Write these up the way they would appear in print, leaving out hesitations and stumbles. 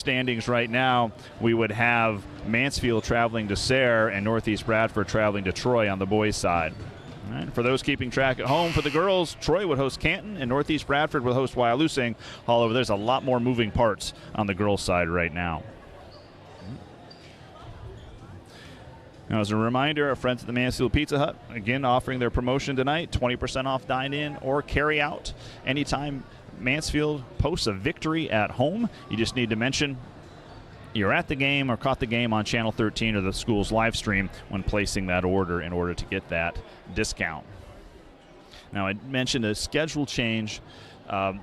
standings right now, we would have Mansfield traveling to Sayre and Northeast Bradford traveling to Troy on the boys' side. All right, for those keeping track at home, for the girls, Troy would host Canton and Northeast Bradford would host Wyalusing. However, there's a lot more moving parts on the girls' side right now. Now, as a reminder, our friends at the Mansfield Pizza Hut, again, offering their promotion tonight, 20% off dine-in or carry-out anytime Mansfield posts a victory at home. You just need to mention you're at the game or caught the game on Channel 13 or the school's live stream when placing that order in order to get that discount. Now, I mentioned a schedule change. The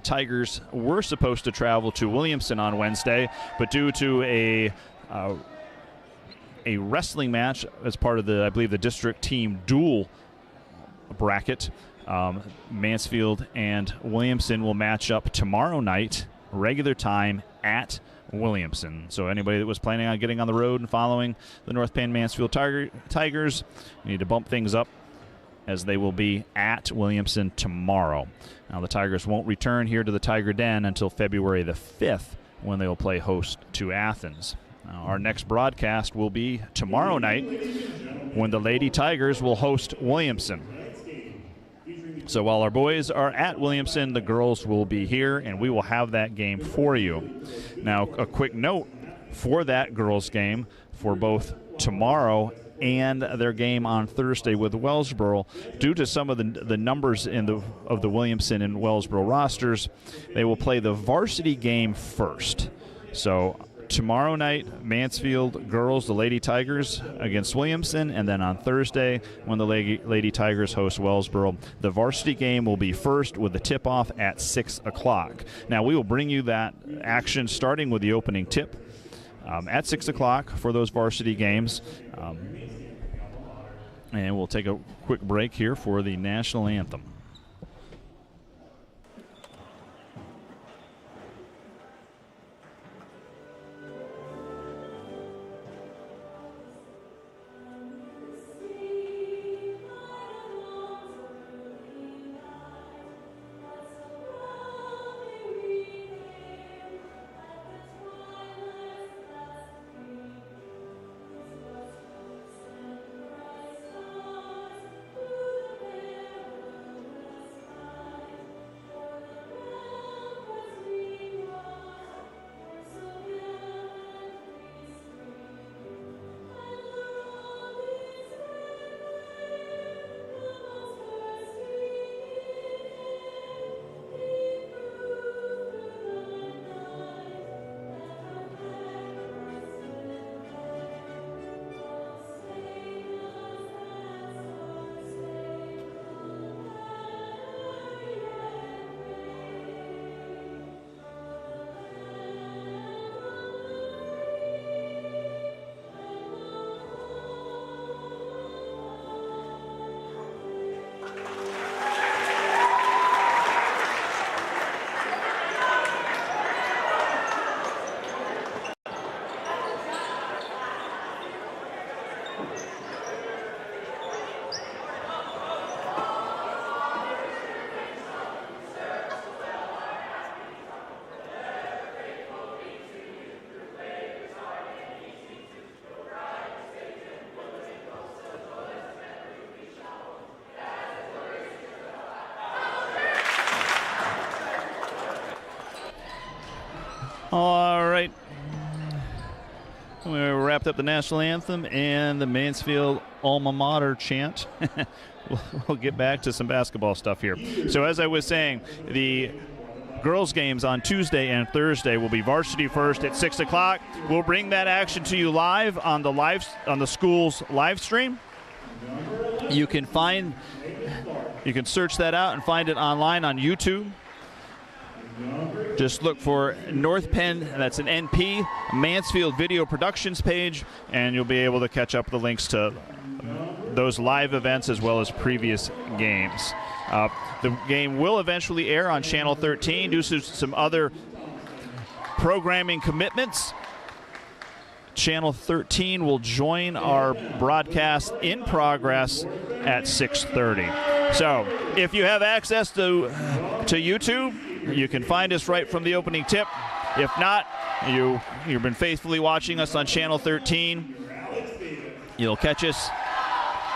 Tigers were supposed to travel to Williamson on Wednesday, but due to a wrestling match as part of the, I believe, the district team dual bracket, Mansfield and Williamson will match up tomorrow night, regular time, at Williamson. So anybody that was planning on getting on the road and following the North Penn Mansfield Tigers, you need to bump things up as they will be at Williamson tomorrow. Now, the Tigers won't return here to the Tiger Den until February the 5th when they will play host to Athens. Now, our next broadcast will be tomorrow night when the Lady Tigers will host Williamson. So while our boys are at Williamson, the girls will be here, and we will have that game for you. Now, a quick note for that girls' game for both tomorrow and their game on Thursday with Wellsboro, due to some of the numbers of the Williamson and Wellsboro rosters, they will play the varsity game first. So tomorrow night, Mansfield girls, the Lady Tigers against Williamson, and then on Thursday, when the Lady Tigers host Wellsboro, the varsity game will be first with the tip-off at 6 o'clock. Now, we will bring you that action starting with the opening tip at 6 o'clock for those varsity games. And we'll take a quick break here for the national anthem. All right. We wrapped up the national anthem and the Mansfield alma mater chant. We'll get back to some basketball stuff here. So as I was saying, the girls' games on Tuesday and Thursday will be varsity first at 6 o'clock. We'll bring that action to you live on the school's live stream. You can search that out and find it online on YouTube. Just look for North Penn, that's an NP, Mansfield Video Productions page, and you'll be able to catch up the links to those live events as well as previous games. The game will eventually air on Channel 13 due to some other programming commitments. Channel 13 will join our broadcast in progress at 6:30. So if you have access to YouTube, you can find us right from the opening tip If not, you've been faithfully watching us on Channel 13. You'll catch us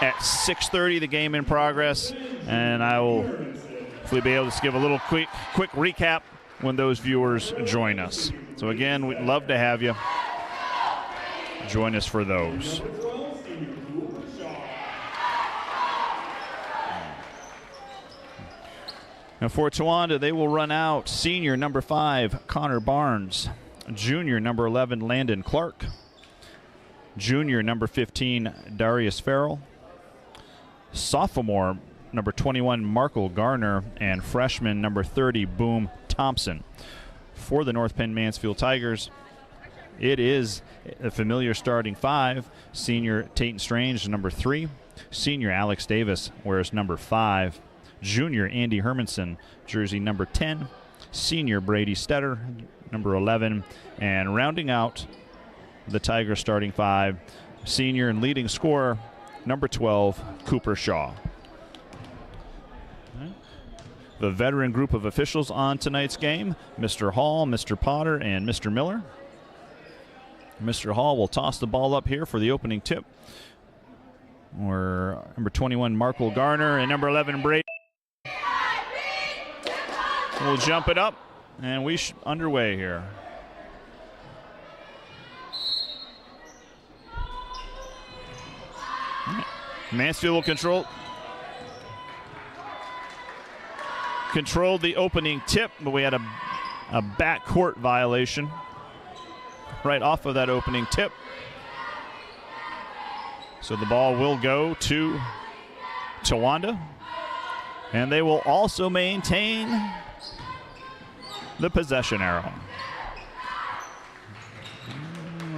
at 6:30, the game in progress, and I will hopefully be able to give a little quick recap when those viewers join us. So again, we'd love to have you join us for those. Now for Towanda, they will run out senior number 5, Connor Barnes, junior number 11, Landon Clark, junior number 15, Darius Farrell, sophomore number 21, Markle Garner, and freshman number 30, Boom Thompson. For the North Penn Mansfield Tigers, it is a familiar starting 5. Senior Tayton Strange, number 3. Senior Alex Davis wears number 5. Junior Andy Hermanson, jersey number 10. Senior Brady Stetter, number 11. And rounding out the Tigers starting 5, senior and leading scorer, number 12, Cooper Shaw. The veteran group of officials on tonight's game, Mr. Hall, Mr. Potter, and Mr. Miller. Mr. Hall will toss the ball up here for the opening tip. Where number 21, Markle Garner, and number 11, Brady. We'll jump it up, and we underway here. Mansfield will controlled the opening tip, but we had a backcourt violation right off of that opening tip. So the ball will go to Towanda, and they will also maintain the possession arrow.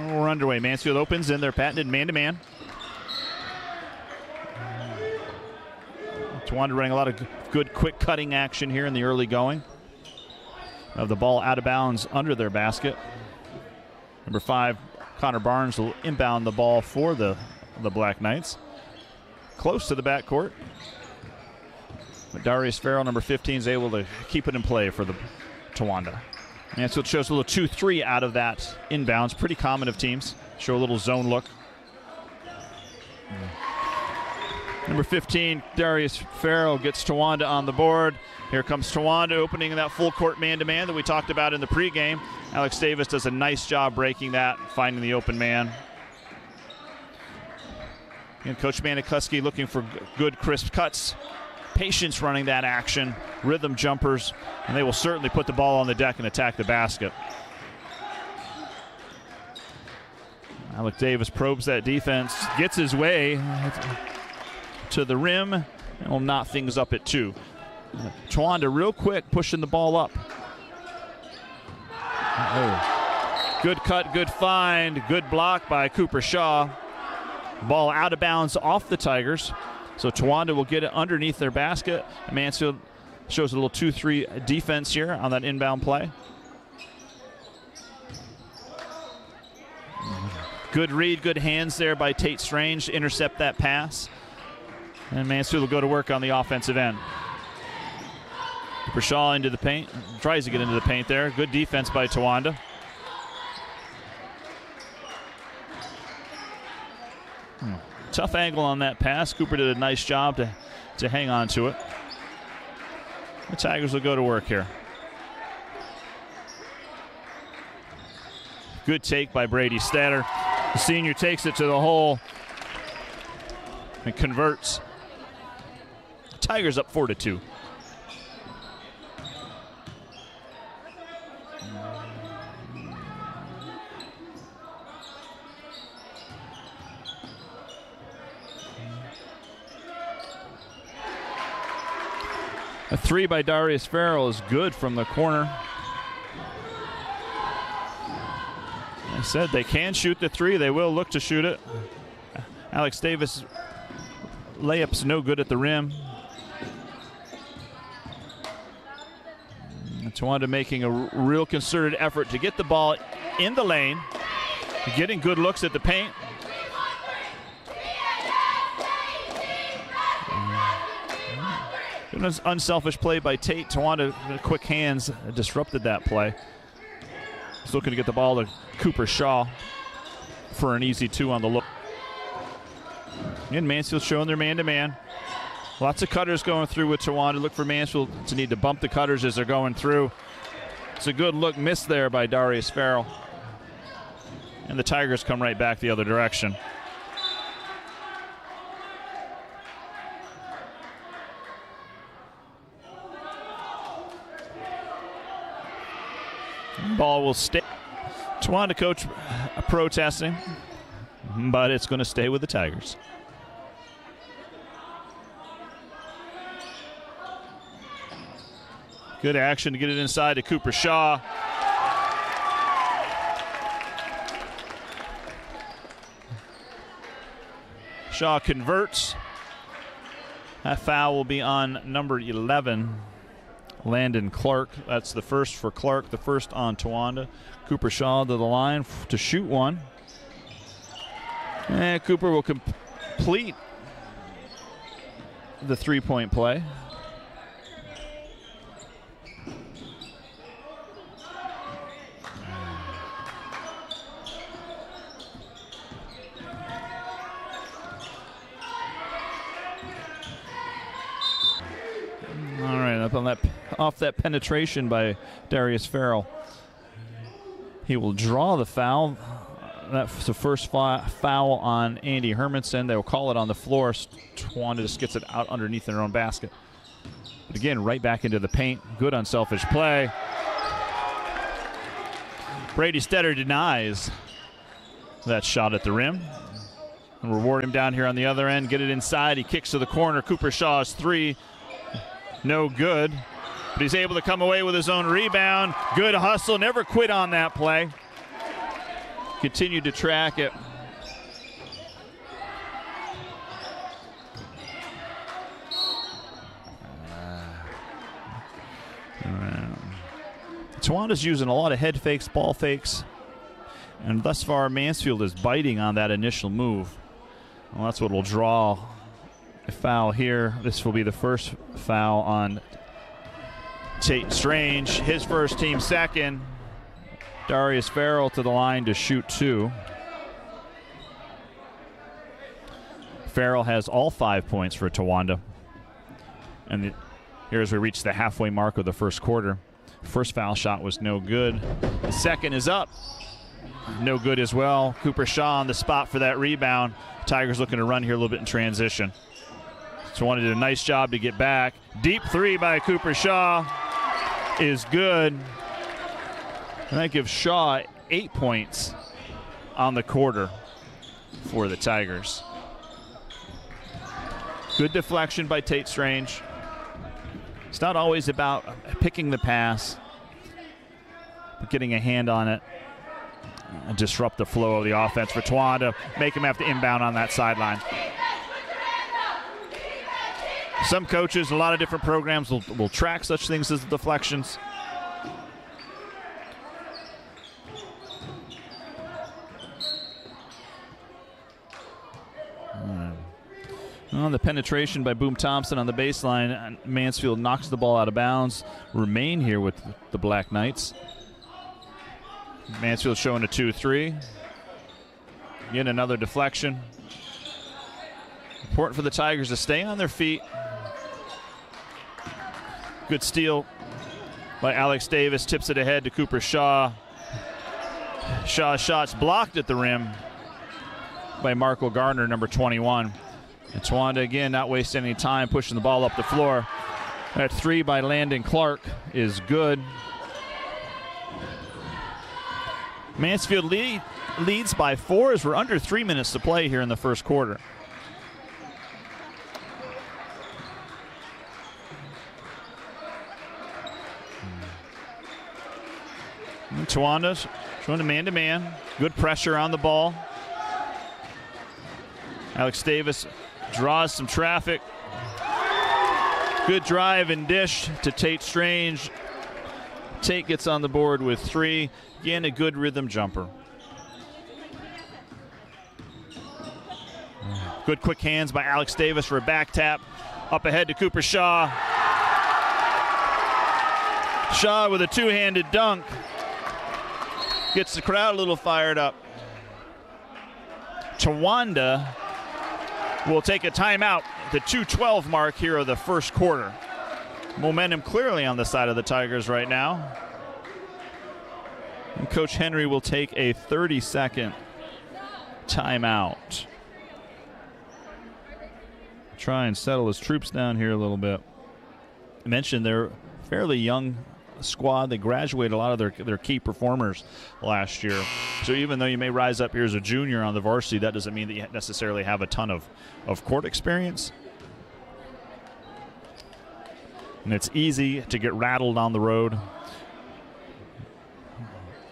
We're underway. Mansfield opens in their patented man-to-man. Towanda running a lot of good quick cutting action here in the early going. Of the ball out of bounds under their basket. Number 5, Connor Barnes will inbound the ball for the Black Knights. Close to the backcourt. But Darius Farrell, number 15, is able to keep it in play for the Towanda. Mansfield shows a little 2-3 out of that inbounds. Pretty common of teams. Show a little zone look. Number 15, Darius Farrell gets Towanda on the board. Here comes Towanda opening that full court man-to-man that we talked about in the pregame. Alex Davis does a nice job breaking that, finding the open man. And Coach Manicuski looking for good, crisp cuts. Patience running that action, rhythm jumpers, and they will certainly put the ball on the deck and attack the basket. Alex Davis probes that defense, gets his way to the rim, and will knot things up at 2. Towanda real quick pushing the ball up. Good cut, good find, good block by Cooper Shaw. Ball out of bounds off the Tigers. So Towanda will get it underneath their basket. Mansfield shows a little 2-3 defense here on that inbound play. Good read, good hands there by Tate Strange to intercept that pass. And Mansfield will go to work on the offensive end. Cooper Shaw into the paint, tries to get into the paint there. Good defense by Towanda. Tough angle on that pass. Cooper did a nice job to hang on to it. The Tigers will go to work here. Good take by Brady Stetter. The senior takes it to the hole and converts. Tigers up 4-2. A 3 by Darius Farrell is good from the corner. I said they can shoot the 3. They will look to shoot it. Alex Davis layup's no good at the rim. Towanda making a real concerted effort to get the ball in the lane, getting good looks at the paint. An unselfish play by Tate. Towanda, quick hands, disrupted that play. He's looking to get the ball to Cooper Shaw for an easy 2 on the look. And Mansfield showing their man-to-man. Lots of cutters going through with Towanda. Look for Mansfield to need to bump the cutters as they're going through. It's a good look missed there by Darius Farrell. And the Tigers come right back the other direction. Ball will stay. Towanda coach protesting, but it's going to stay with the Tigers. Good action to get it inside to Cooper Shaw. Shaw converts. That foul will be on number 11, Landon Clark. That's the first for Clark, the first on Towanda. Cooper Shaw to the line to shoot one. And Cooper will complete the three-point play. All right, up on that, off that penetration by Darius Farrell. He will draw the foul. That's the first foul on Andy Hermanson. They will call it on the floor. Towanda just gets it out underneath their own basket. But again, right back into the paint. Good unselfish play. Brady Stetter denies that shot at the rim. And reward him down here on the other end. Get it inside. He kicks to the corner. Cooper Shaw's 3. No good, but he's able to come away with his own rebound. Good hustle, never quit on that play. Continued to track it. Towanda's using a lot of head fakes, ball fakes, and thus far Mansfield is biting on that initial move. Well, that's what will draw a foul here. This will be the first foul on Tate Strange, his first, team second. Darius Farrell to the line to shoot 2. Farrell has all 5 points for Towanda. And here as we reach the halfway mark of the first quarter. First foul shot was no good. The second is up. No good as well. Cooper Shaw on the spot for that rebound. Tigers looking to run here a little bit in transition. Towanda did a nice job to get back. Deep 3 by Cooper Shaw is good. And that gives Shaw 8 points on the quarter for the Tigers. Good deflection by Tate Strange. It's not always about picking the pass, but getting a hand on it and disrupt the flow of the offense for Towanda. Make him have to inbound on that sideline. Some coaches, a lot of different programs will track such things as deflections. On the penetration by Boom Thompson on the baseline, Mansfield knocks the ball out of bounds. Remain here with the Black Knights. Mansfield showing a 2-3. Again, another deflection. Important for the Tigers to stay on their feet. Good steal by Alex Davis. Tips it ahead to Cooper Shaw. Shaw's shot's blocked at the rim by Marco Gardner, number 21. And Towanda again not wasting any time, pushing the ball up the floor. That 3 by Landon Clark is good. Mansfield leads by 4 as we're under 3 minutes to play here in the first quarter. And Towanda's showing a man-to-man. Good pressure on the ball. Alex Davis draws some traffic. Good drive and dish to Tate Strange. Tate gets on the board with 3. Again, a good rhythm jumper. Good quick hands by Alex Davis for a back tap. Up ahead to Cooper Shaw. Shaw with a 2-handed dunk. gets the crowd a little fired up. Towanda will take a timeout. The 2:12 mark here of the first quarter. Momentum clearly on the side of the Tigers right now. And Coach Henry will take a 30-second timeout. Try and settle his troops down here a little bit. I mentioned they're fairly young squad. They graduated a lot of their key performers last year. So even though you may rise up here as a junior on the varsity, that doesn't mean that you necessarily have a ton of court experience. And it's easy to get rattled on the road.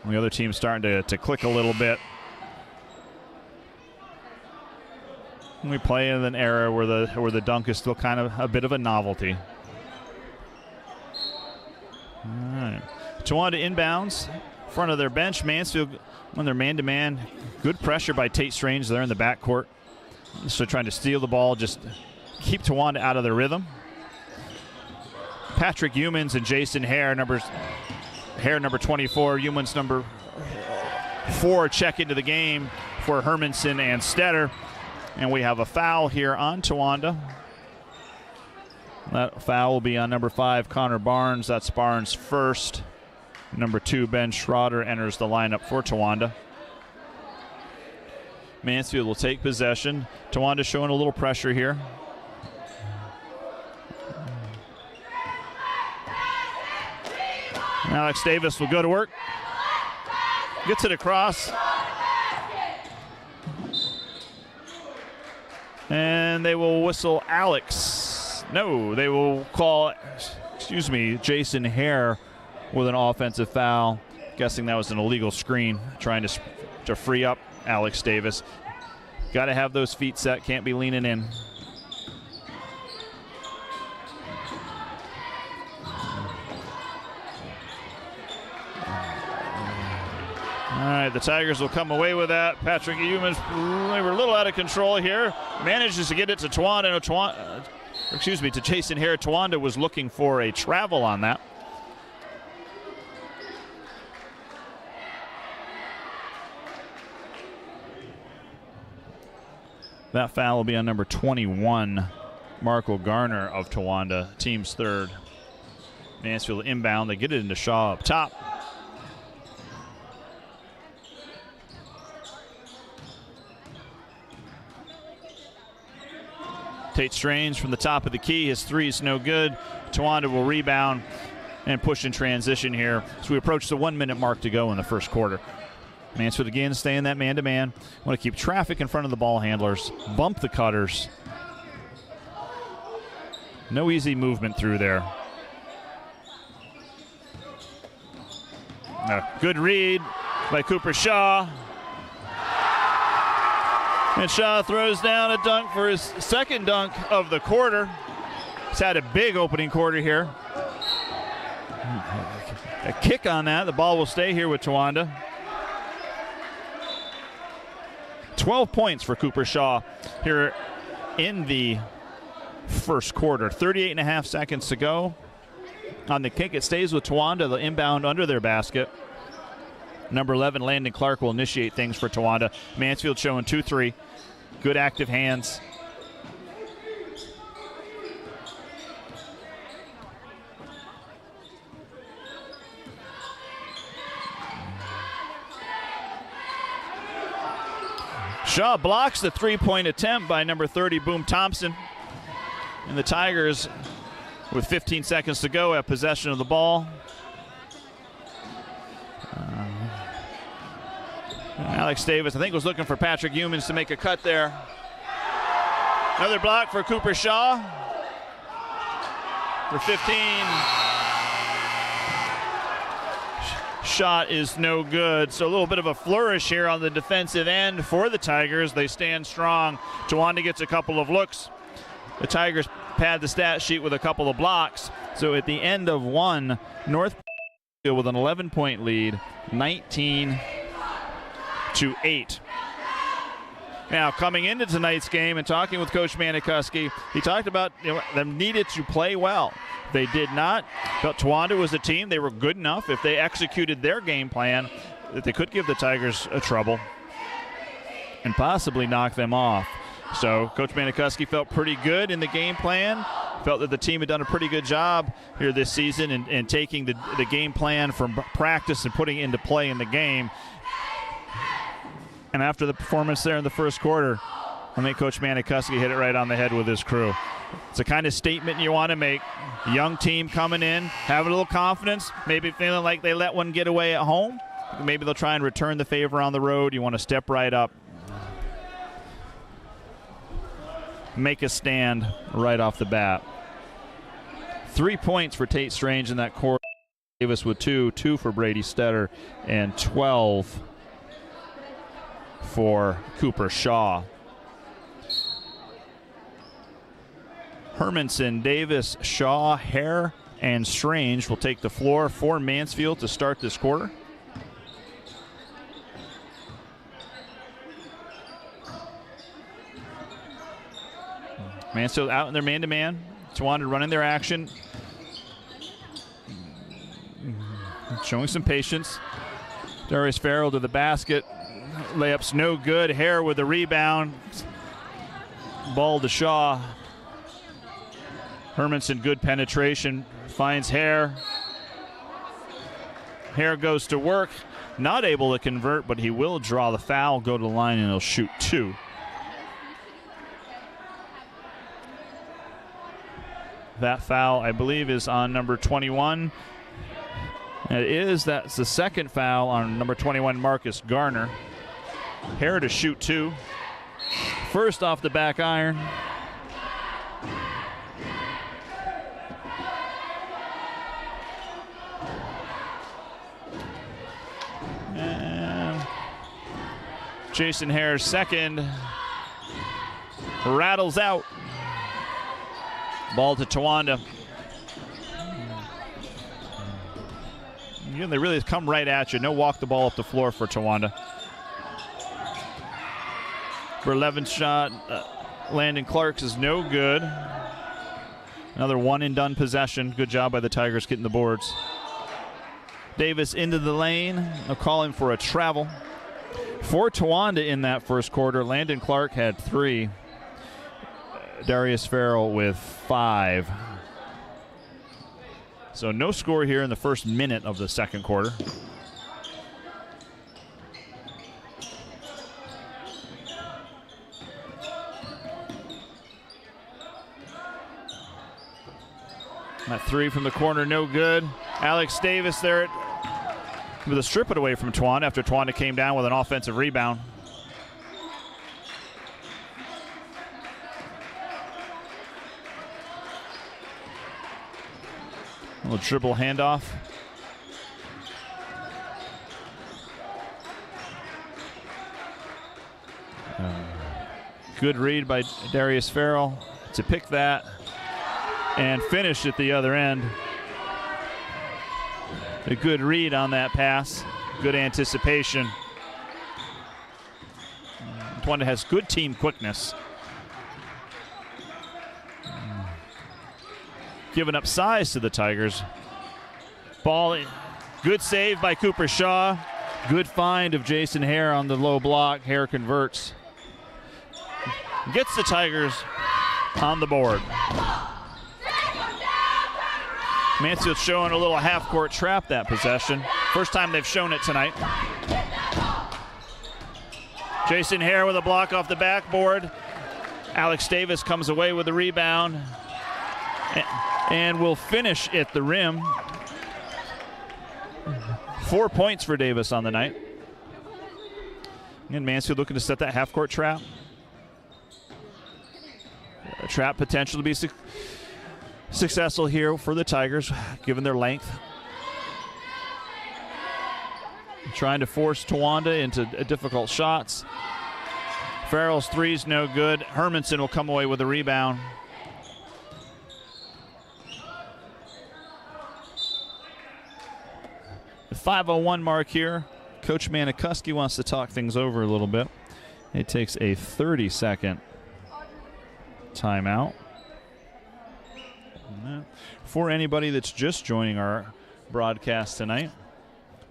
The other team's starting to click a little bit. We play in an era where the dunk is still kind of a bit of a novelty. All right. Towanda inbounds, front of their bench. Mansfield, when they're man-to-man, good pressure by Tate Strange there in the backcourt. So trying to steal the ball, just keep Towanda out of their rhythm. Patrick Humans and Jason Hare, number 24, Humans number 4, check into the game for Hermanson and Stetter. And we have a foul here on Towanda. That foul will be on number 5, Connor Barnes. That's Barnes' first. Number 2, Ben Schroeder enters the lineup for Towanda. Mansfield will take possession. Towanda showing a little pressure here. Alex Davis will go to work. Gets it across. And they will whistle Alex. No, they will call, Jason Hare with an offensive foul. Guessing that was an illegal screen, trying to free up Alex Davis. Got to have those feet set, can't be leaning in. All right, the Tigers will come away with that. Patrick Humans, they were a little out of control here. Manages to get it to Towanda. To Jason Hare. Towanda was looking for a travel on that. That foul will be on number 21, Marco Garner of Towanda, team's third. Mansfield inbound. They get it into Shaw up top. Tate Strange from the top of the key. His three is no good. Towanda will rebound and push in transition here as we approach the 1 minute mark to go in the first quarter. Mansfield again staying that man-to-man. Want to keep traffic in front of the ball handlers. Bump the cutters. No easy movement through there. A good read by Cooper Shaw. And Shaw throws down a dunk for his second dunk of the quarter. He's had a big opening quarter here. A kick on that. The ball will stay here with Towanda. 12 points for Cooper Shaw here in the first quarter. 38.5 seconds to go. On the kick, it stays with Towanda. The inbound under their basket. Number 11, Landon Clark, will initiate things for Towanda. Mansfield showing 2-3. Good active hands. Shaw blocks the three-point attempt by number 30, Boom Thompson. And the Tigers, with 15 seconds to go, have possession of the ball. Alex Davis, I think, was looking for Patrick Humans to make a cut there. Another block for Cooper Shaw for 15. Shot is no good. So a little bit of a flourish here on the defensive end for the Tigers. They stand strong. Towanda gets a couple of looks. The Tigers pad the stat sheet with a couple of blocks. So at the end of one, North with an 11-point lead, 19-8. Now, coming into tonight's game and talking with Coach Manikuski, he talked about them needed to play well. They did not. But Towanda was a team. They were good enough. If they executed their game plan, that they could give the Tigers a trouble and possibly knock them off. So Coach Manikuski felt pretty good in the game plan, felt that the team had done a pretty good job here this season in taking the game plan from practice and putting it into play in the game. And after the performance there in the first quarter, I think Coach Manikuski hit it right on the head with his crew. It's the kind of statement you want to make. A young team coming in, having a little confidence, maybe feeling like they let one get away at home. Maybe they'll try and return the favor on the road. You want to step right up, make a stand right off the bat. 3 points for Tate Strange in that quarter. Davis with 2 for Brady Stetter, and 12 for Cooper Shaw. Hermanson, Davis, Shaw, Hare, and Strange will take the floor for Mansfield to start this quarter. Mansfield out in their man-to-man. Towanda running their action. Showing some patience. Darius Farrell to the basket. Layup's no good. Hare with the rebound. Ball to Shaw. Hermanson, good penetration. Finds Hare. Hare goes to work. Not able to convert, but he will draw the foul, go to the line, and he'll shoot 2. That foul, I believe, is on number 21. That's the second foul on number 21, Marcus Garner. Hare to shoot 2. First off the back iron. And Jason Hare's second. Rattles out. Ball to Towanda. They really come right at you. No walk the ball up the floor for Towanda. For 11th shot, Landon Clark's is no good. Another one and done possession. Good job by the Tigers getting the boards. Davis into the lane. They'll call him for a travel. For Towanda in that first quarter, Landon Clark had 3. Darius Farrell with 5. So no score here in the first minute of the second quarter. That 3 from the corner, no good. Alex Davis there with a strip it away from Towanda after Towanda came down with an offensive rebound. A little dribble handoff. Good read by Darius Farrell to pick that and finish at the other end. A good read on that pass. Good anticipation. Towanda has good team quickness. Giving up size to the Tigers. Ball, good save by Cooper Shaw. Good find of Jason Hare on the low block. Hare converts. Gets the Tigers on the board. Mansfield showing a little half-court trap that possession. First time they've shown it tonight. Jason Hare with a block off the backboard. Alex Davis comes away with the rebound and will finish at the rim. 4 points for Davis on the night. And Mansfield looking to set that half-court trap. A trap potential to be successful here for the Tigers, given their length. Trying to force Towanda into difficult shots. Farrell's three's no good. Hermanson will come away with a rebound. The 5:01 mark here. Coach Manikuski wants to talk things over a little bit. It takes a 30-second timeout. For anybody that's just joining our broadcast tonight,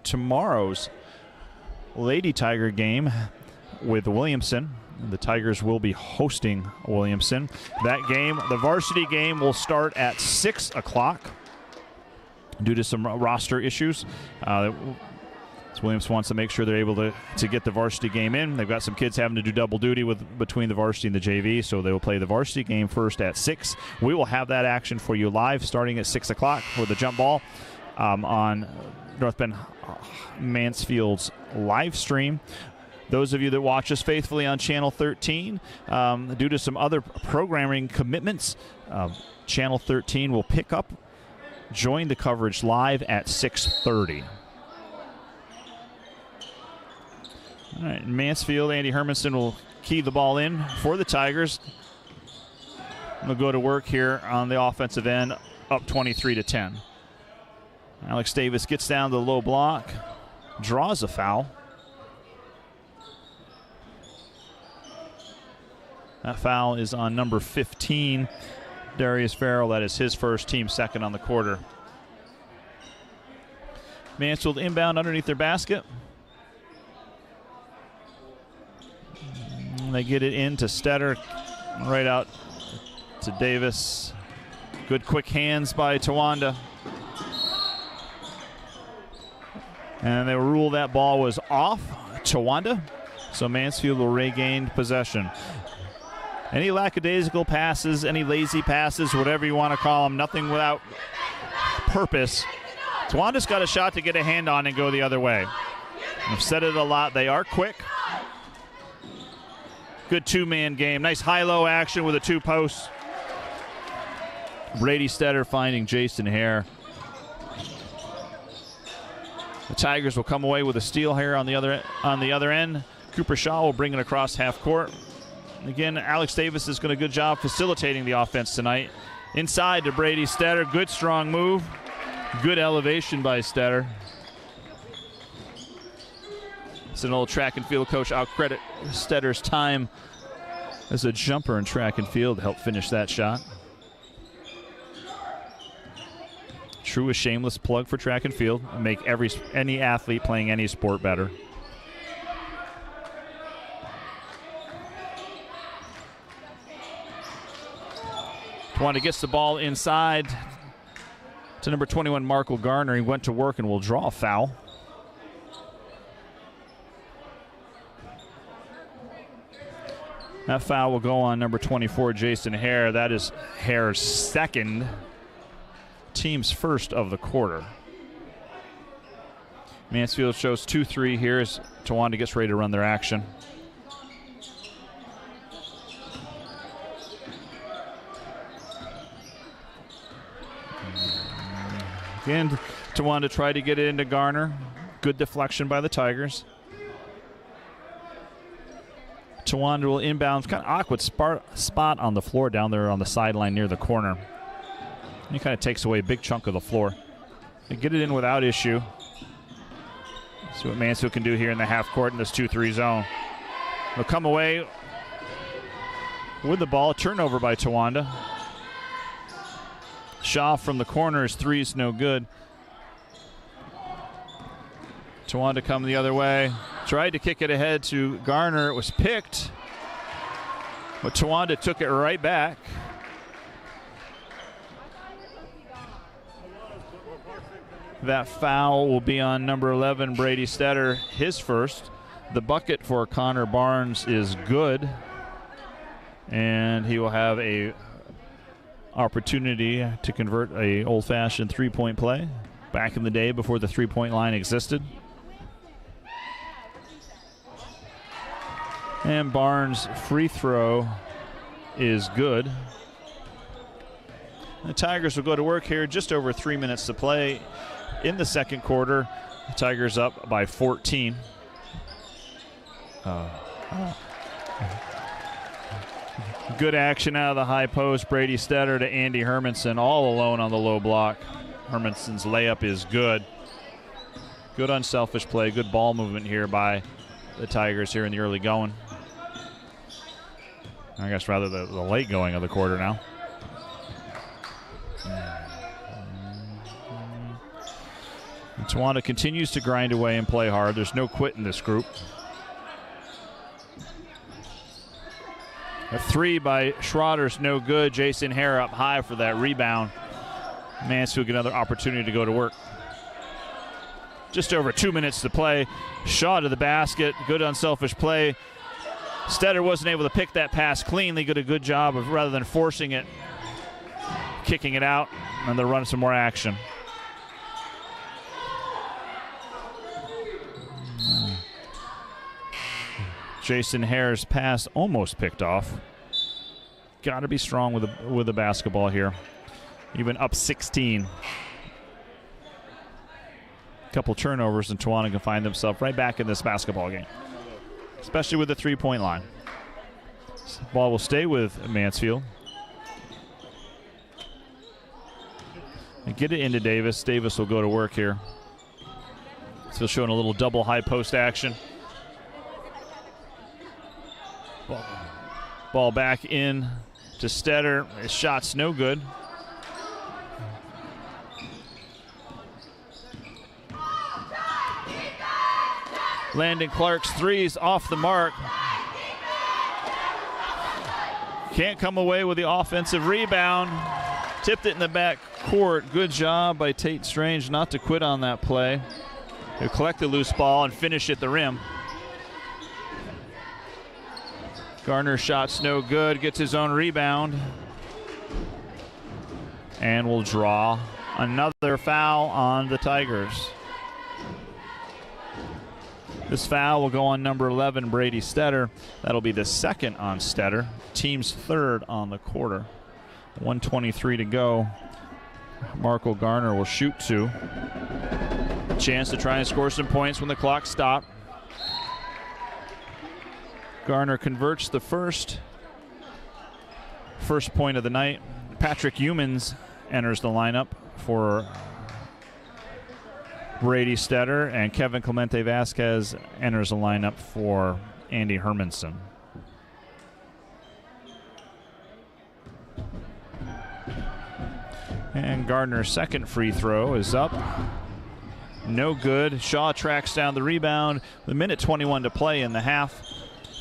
tomorrow's Lady Tiger game with Williamson. The Tigers will be hosting Williamson. That game, the varsity game, will start at 6 o'clock due to some roster issues. Williams wants to make sure they're able to get the varsity game in. They've got some kids having to do double duty between the varsity and the JV, so they will play the varsity game first at 6. We will have that action for you live starting at 6 o'clock with the jump ball on North Bend Mansfield's live stream. Those of you that watch us faithfully on Channel 13, due to some other programming commitments, Channel 13 will pick up, join the coverage live at 6:30. All right, Mansfield, Andy Hermanson will key the ball in for the Tigers. We'll go to work here on the offensive end, up 23-10. Alex Davis gets down to the low block, draws a foul. That foul is on number 15, Darius Farrell. That is his first, team second on the quarter. Mansfield inbound underneath their basket. They get it in to Stetter, right out to Davis. Good quick hands by Towanda. And they rule that ball was off Towanda, so Mansfield will regain possession. Any lackadaisical passes, any lazy passes, whatever you want to call them, nothing without purpose. Towanda's got a shot to get a hand on and go the other way. I've said it a lot. They are quick. Good two-man game. Nice high-low action with a two posts. Brady Stetter finding Jason Hare. The Tigers will come away with a steal here on the other end. Cooper Shaw will bring it across half court. Again, Alex Davis has done a good job facilitating the offense tonight. Inside to Brady Stetter. Good strong move. Good elevation by Stetter. It's an old track and field coach. I'll credit Stetter's time as a jumper in track and field to help finish that shot. True, a shameless plug for track and field. Make any athlete playing any sport better. Towanda gets the ball inside to number 21, Markle Garner. He went to work and will draw a foul. That foul will go on number 24, Jason Hare. That is Hare's second, team's first of the quarter. Mansfield shows 2-3 here as Towanda gets ready to run their action. Again, Towanda tried to get it into Garner. Good deflection by the Tigers. Towanda will inbound. Kind of awkward spot on the floor down there on the sideline near the corner. He kind of takes away a big chunk of the floor. They get it in without issue. See what Mansfield can do here in the half court in this 2-3 zone. They'll come away with the ball. Turnover by Towanda. Shaw from the corner. His three is no good. Towanda come the other way. Tried to kick it ahead to Garner. It was picked, but Towanda took it right back. That foul will be on number 11, Brady Stetter, his first. The bucket for Connor Barnes is good, and he will have a opportunity to convert a old-fashioned three-point play back in the day before the three-point line existed. And Barnes' free throw is good. The Tigers will go to work here. Just over 3 minutes to play in the second quarter. The Tigers up by 14. Good action out of the high post. Brady Stetter to Andy Hermanson, all alone on the low block. Hermanson's layup is good. Good unselfish play. Good ball movement here by the Tigers here in the early going. I guess rather the late going of the quarter now. The Towanda continues to grind away and play hard. There's no quit in this group. A three by Schroeder's no good. Jason Hare up high for that rebound. Mansfield get another opportunity to go to work. Just over 2 minutes to play. Shaw to the basket. Good unselfish play. Stetter wasn't able to pick that pass cleanly. Did a good job of, rather than forcing it, kicking it out, and they'll run some more action. Jason Hare's pass almost picked off. Got to be strong with the basketball here. Even up 16. Couple turnovers and Towanda can find themselves right back in this basketball game, especially with the three-point line. Ball will stay with Mansfield. And get it into Davis. Davis will go to work here. Still showing a little double high post action. Ball back in to Stetter. His shot's no good. Landon Clark's three's off the mark. Can't come away with the offensive rebound. Tipped it in the back court. Good job by Tate Strange not to quit on that play. He'll collect the loose ball and finish at the rim. Garner's shot's no good. Gets his own rebound. And will draw another foul on the Tigers. This foul will go on number 11, Brady Stetter. That'll be the second on Stetter. Team's third on the quarter. 1:23 to go. Marco Garner will shoot two. Chance to try and score some points when the clock stops. Garner converts the first point of the night. Patrick Humans enters the lineup for Brady Stetter, and Kevin Clemente Vasquez enters the lineup for Andy Hermanson. And Gardner's second free throw is up. No good. Shaw tracks down the rebound. With 1:21 to play in the half.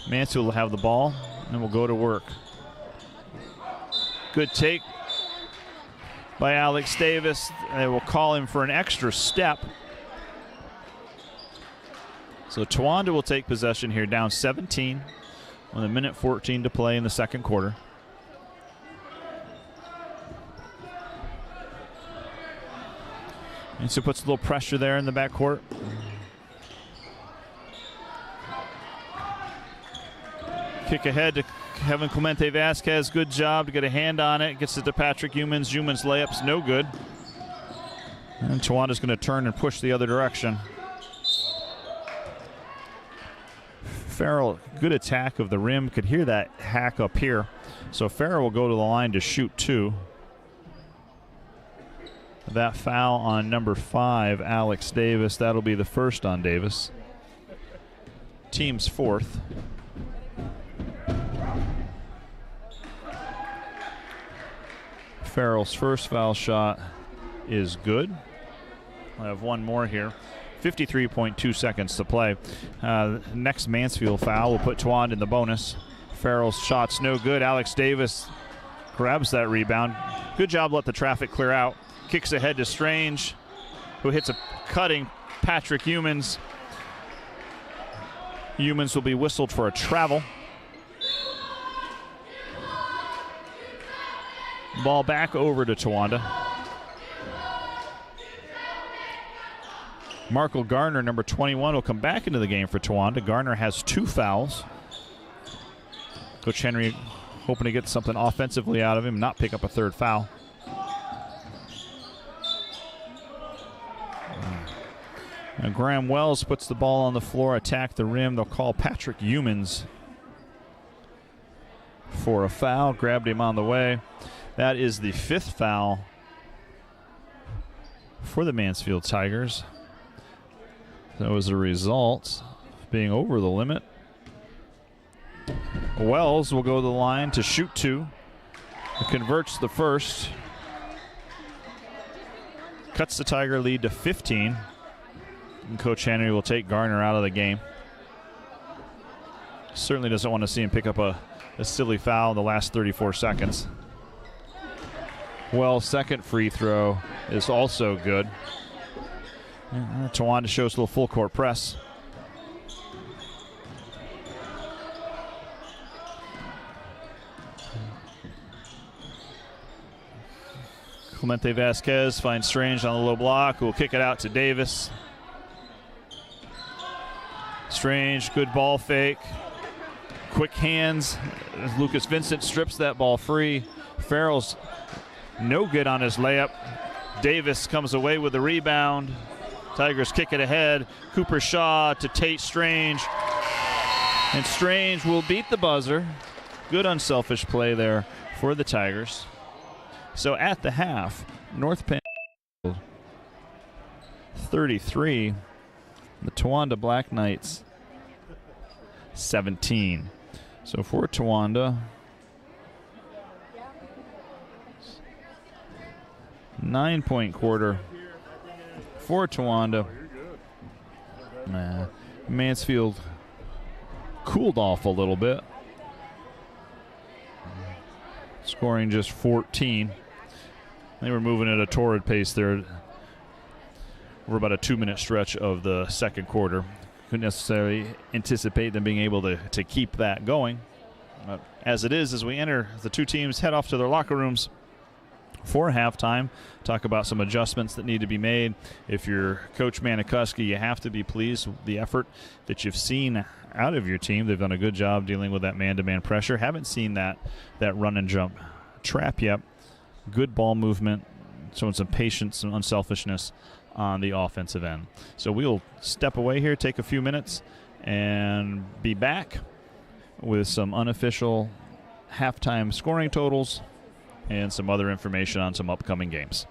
Mansfield will have the ball and will go to work. Good take by Alex Davis. They will call him for an extra step. So Towanda will take possession here, down 17 with 1:14 to play in the second quarter. And so puts a little pressure there in the backcourt. Kick ahead to Kevin Clemente Vasquez. Good job to get a hand on it. Gets it to Patrick Humans. Humans layup's no good. And Towanda's going to turn and push the other direction. Farrell, good attack of the rim. Could hear that hack up here. So Farrell will go to the line to shoot two. That foul on number 5, Alex Davis. That'll be the first on Davis. Team's fourth. Farrell's first foul shot is good. I have one more here. 53.2 seconds to play. Next Mansfield foul will put Towanda in the bonus. Farrell's shot's no good. Alex Davis grabs that rebound. Good job, let the traffic clear out. Kicks ahead to Strange, who hits a cutting Patrick Humans. Humans will be whistled for a travel. Ball back over to Towanda. Marco Garner, number 21, will come back into the game for Towanda. Garner has 2 fouls. Coach Henry hoping to get something offensively out of him, not pick up a third foul. And Graham Wells puts the ball on the floor, attack the rim. They'll call Patrick Humans for a foul. Grabbed him on the way. That is the 5th foul for the Mansfield Tigers. That was a result of being over the limit. Wells will go to the line to shoot 2. It converts the first. Cuts the Tiger lead to 15. And Coach Henry will take Garner out of the game. Certainly doesn't want to see him pick up a silly foul in the last 34 seconds. Well, second free throw is also good. Towanda shows a little full court press. Clemente Vasquez finds Strange on the low block, who will kick it out to Davis. Strange, good ball fake. Quick hands. Lucas Vincent strips that ball free. Farrell's no good on his layup. Davis comes away with the rebound. Tigers kick it ahead. Cooper Shaw to Tate Strange. And Strange will beat the buzzer. Good unselfish play there for the Tigers. So at the half, North Penn 33, the Towanda Black Knights 17. So for Towanda, 9-point quarter for Towanda. Mansfield cooled off a little bit, scoring just 14. They were moving at a torrid pace there. We're about a 2-minute stretch of the second quarter. Couldn't necessarily anticipate them being able to keep that going. But as it is, as we enter, the two teams head off to their locker rooms for halftime. Talk about some adjustments that need to be made. If you're Coach Manikuski, you have to be pleased with the effort that you've seen out of your team. They've done a good job dealing with that man-to-man pressure. Haven't seen that run and jump trap yet. Good ball movement, showing some patience and unselfishness on the offensive end. So we'll step away here, take a few minutes, and be back with some unofficial halftime scoring totals and some other information on some upcoming games.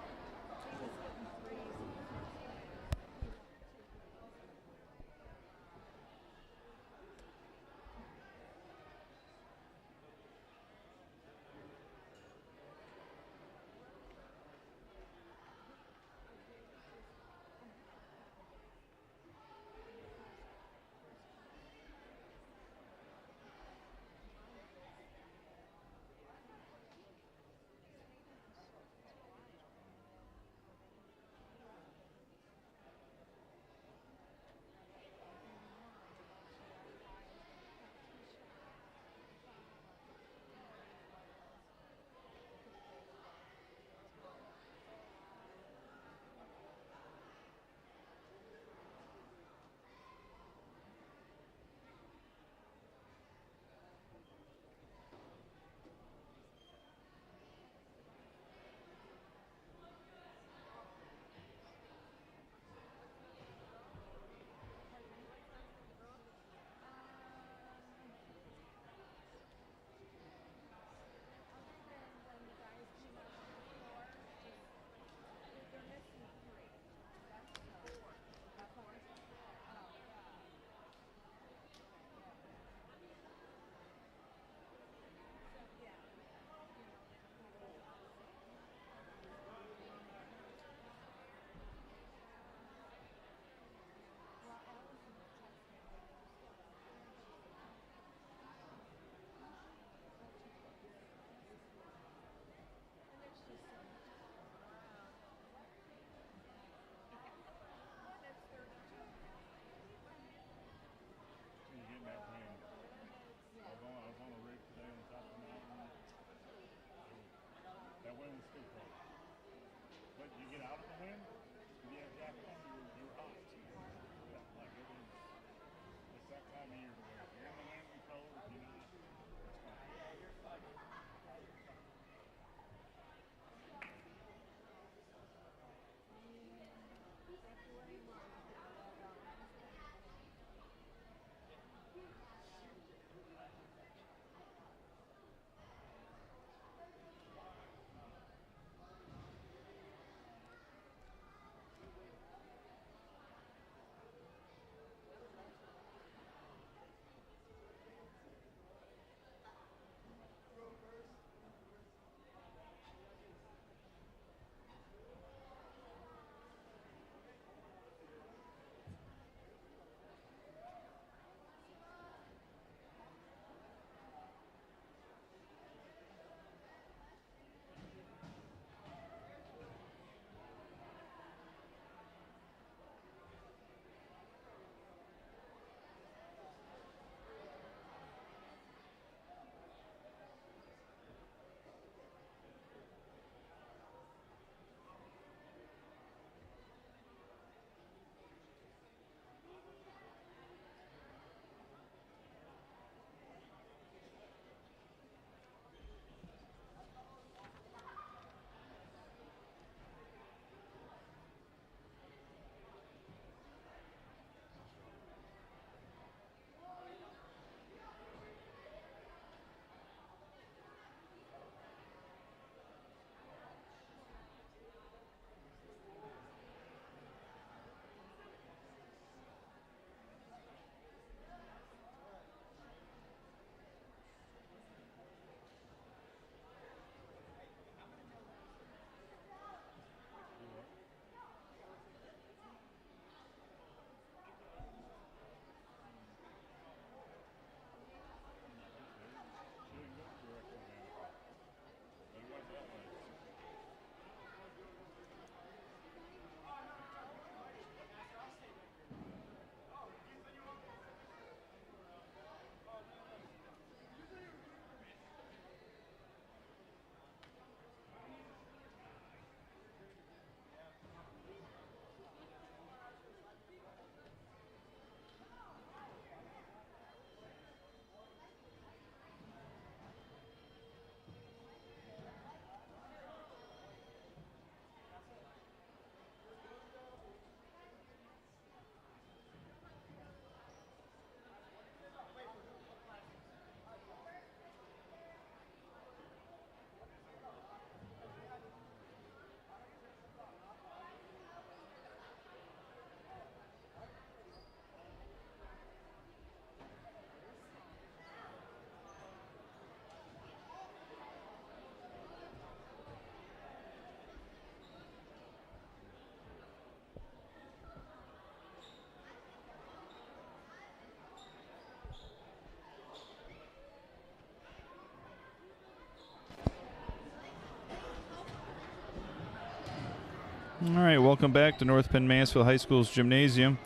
All right, welcome back to North Penn Mansfield High School's gymnasium.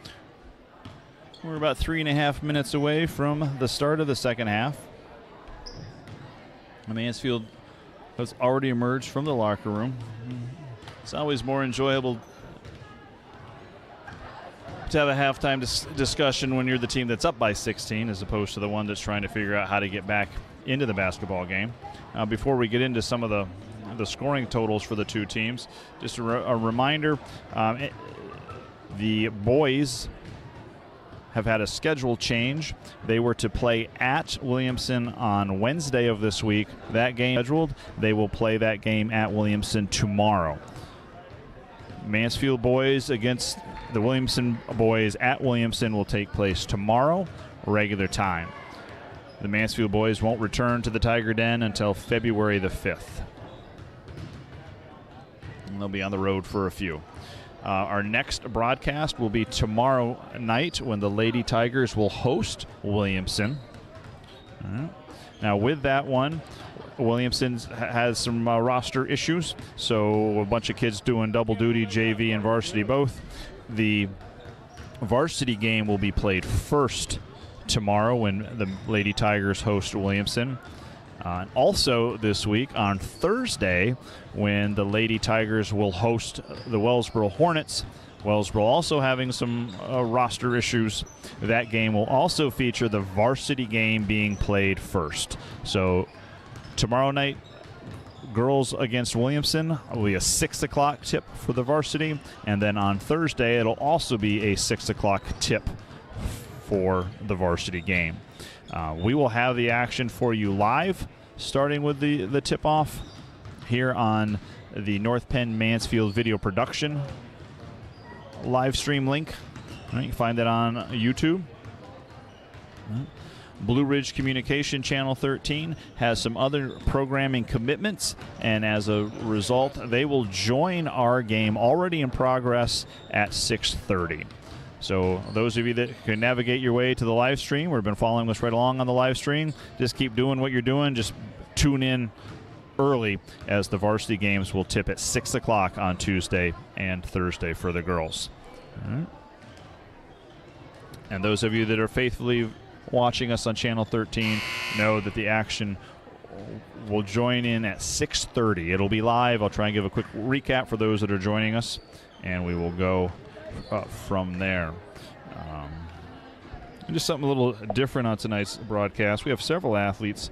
We're about 3.5 minutes away from the start of the second half. Mansfield has already emerged from the locker room. It's always more enjoyable to have a halftime discussion when you're the team that's up by 16 as opposed to the one that's trying to figure out how to get back into the basketball game. Before we get into some of the scoring totals for the two teams, just a reminder, the boys have had a schedule change. They were to play at Williamson on Wednesday of this week. That game scheduled. They will play that game at Williamson tomorrow. Mansfield boys against the Williamson boys at Williamson will take place tomorrow, regular time. The Mansfield boys won't return to the Tiger Den until February the 5th. And they'll be on the road for a few. Our next broadcast will be tomorrow night when the Lady Tigers will host Williamson. Now with that one, Williamson has some roster issues, so a bunch of kids doing double duty, JV and varsity both. The varsity game will be played first tomorrow when the Lady Tigers host Williamson. Also this week on Thursday when the Lady Tigers will host the Wellsboro Hornets. Wellsboro also having some roster issues. That game will also feature the varsity game being played first. So tomorrow night, girls against Williamson will be a 6 o'clock tip for the varsity. And then on Thursday, it'll also be a 6 o'clock tip for the varsity game. We will have the action for you live, starting with the tip-off here on the North Penn Mansfield video production live stream link. All right, you can find that on YouTube. Blue Ridge Communication Channel 13 has some other programming commitments, and as a result, they will join our game already in progress at 6:30. So those of you that can navigate your way to the live stream or have been following us right along on the live stream, just keep doing what you're doing. Just tune in early as the varsity games will tip at 6 o'clock on Tuesday and Thursday for the girls. All right. And those of you that are faithfully watching us on Channel 13 know that the action will join in at 6:30. It'll be live. I'll try and give a quick recap for those that are joining us, and we will go from there. Just something a little different on tonight's broadcast. We have several athletes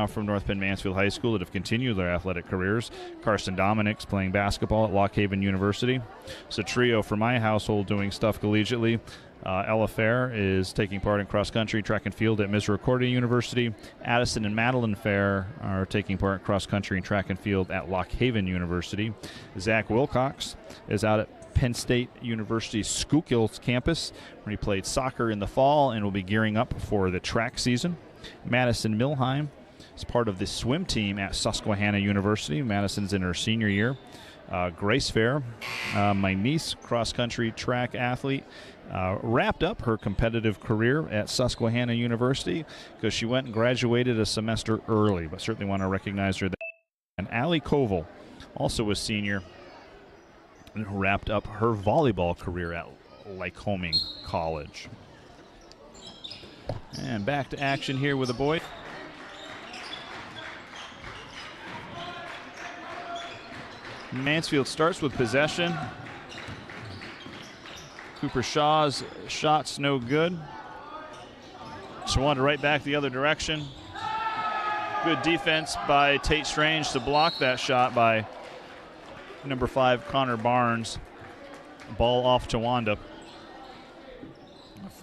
from North Penn Mansfield High School that have continued their athletic careers. Carson Dominic's playing basketball at Lock Haven University. It's a trio from my household doing stuff collegiately. Ella Fair is taking part in cross-country, track and field at Misericordia University. Addison and Madeline Fair are taking part in cross-country and track and field at Lock Haven University. Zach Wilcox is out at Penn State University's Schuylkill campus, where he played soccer in the fall and will be gearing up for the track season. Madison Milheim is part of the swim team at Susquehanna University. Madison's in her senior year. Grace Fair, my niece, cross-country track athlete, wrapped up her competitive career at Susquehanna University because she went and graduated a semester early, but certainly want to recognize her there. And Allie Koval, also a senior, wrapped up her volleyball career at Lycoming College. And back to action here with the boys. Mansfield starts with possession. Cooper Shaw's shot's no good. Towanda right back the other direction. Good defense by Tate Strange to block that shot by number 5, Connor Barnes. Ball off Towanda.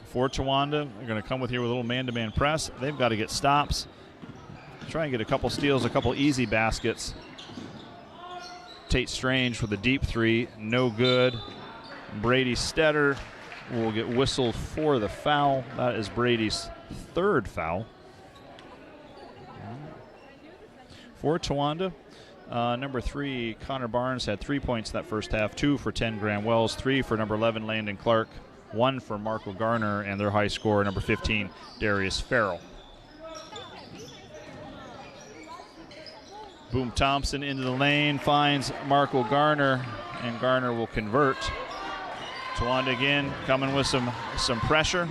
For Towanda, they're going to come with here with a little man-to-man press. They've got to get stops. Try and get a couple steals, a couple easy baskets. Tate Strange with a deep three, no good. Brady Stetter will get whistled for the foul. That is Brady's 3rd foul. For Towanda, number 3, Connor Barnes had 3 points that first half, 2 for 10, Graham Wells, 3 for number 11, Landon Clark, 1 for Marco Garner, and their high scorer, number 15, Darius Farrell. Boom Thompson into the lane, finds Marco Garner and Garner will convert. Towanda again coming with some pressure.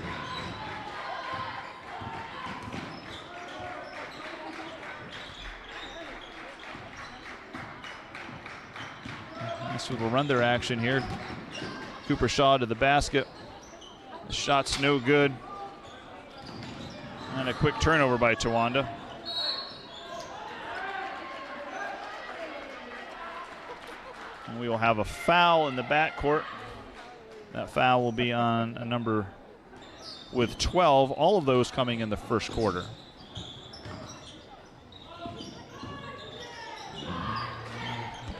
Mansfield will run their action here. Cooper Shaw to the basket. The shot's no good. And a quick turnover by Towanda. And we will have a foul in the backcourt. That foul will be on a number with 12, all of those coming in the first quarter.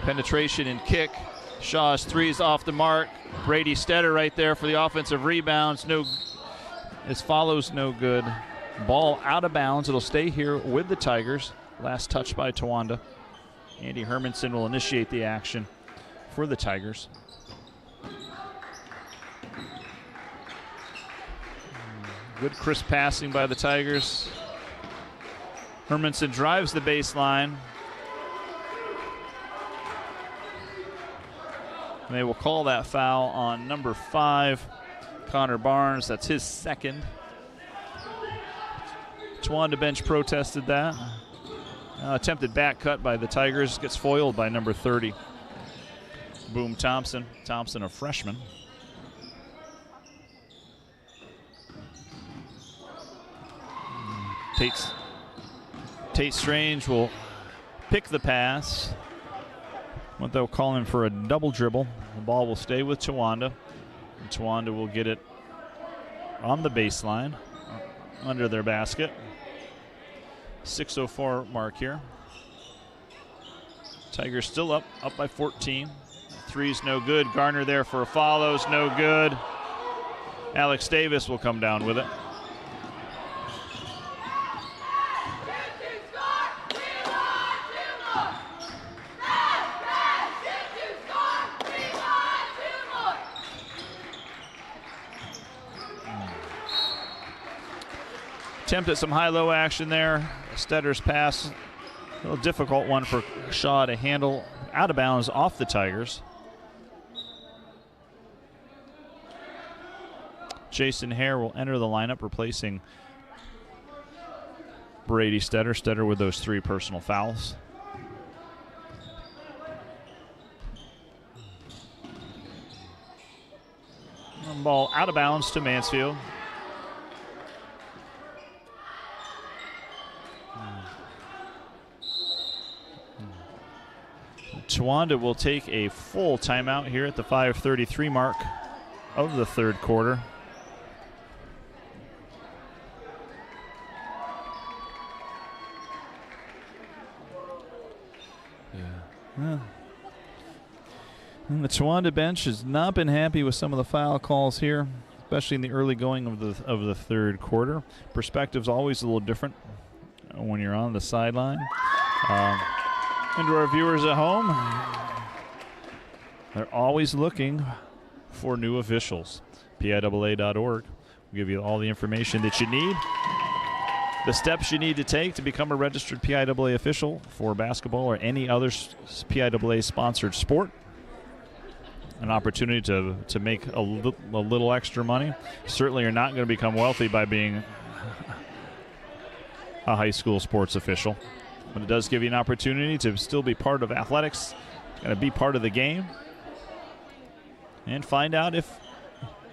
Penetration and kick. Shaw's three's off the mark. Brady Stetter right there for the offensive rebounds. His follows no good. Ball out of bounds. It'll stay here with the Tigers. Last touch by Towanda. Andy Hermanson will initiate the action for the Tigers. Good crisp passing by the Tigers. Hermanson drives the baseline. And they will call that foul on number 5, Connor Barnes. That's his second. Towanda bench protested that. Attempted back cut by the Tigers. Gets foiled by number 30. Boom Thompson. Thompson, a freshman. Tate Strange will pick the pass. What they'll call him for a double dribble. The ball will stay with Towanda. And Towanda will get it on the baseline under their basket. 6:04 mark here. Tigers still up by 14. Three's no good. Garner there for a follow's no good. Alex Davis will come down with it. Attempt at some high-low action there. Stetter's pass, a little difficult one for Shaw to handle. Out of bounds off the Tigers. Jason Hare will enter the lineup, replacing Brady Stetter. Stetter with those 3 personal fouls. Ball out of bounds to Mansfield. Towanda will take a full timeout here at the 5:33 mark of the third quarter. And the Towanda bench has not been happy with some of the foul calls here, especially in the early going of the third quarter. Perspective's always a little different when you're on the sideline. And to our viewers at home, they're always looking for new officials. PIAA.org will give you all the information that you need. The steps you need to take to become a registered PIAA official for basketball or any other PIAA-sponsored sport. An opportunity to make a little extra money. Certainly you're not going to become wealthy by being a high school sports official. But it does give you an opportunity to still be part of athletics, to be part of the game, and find out if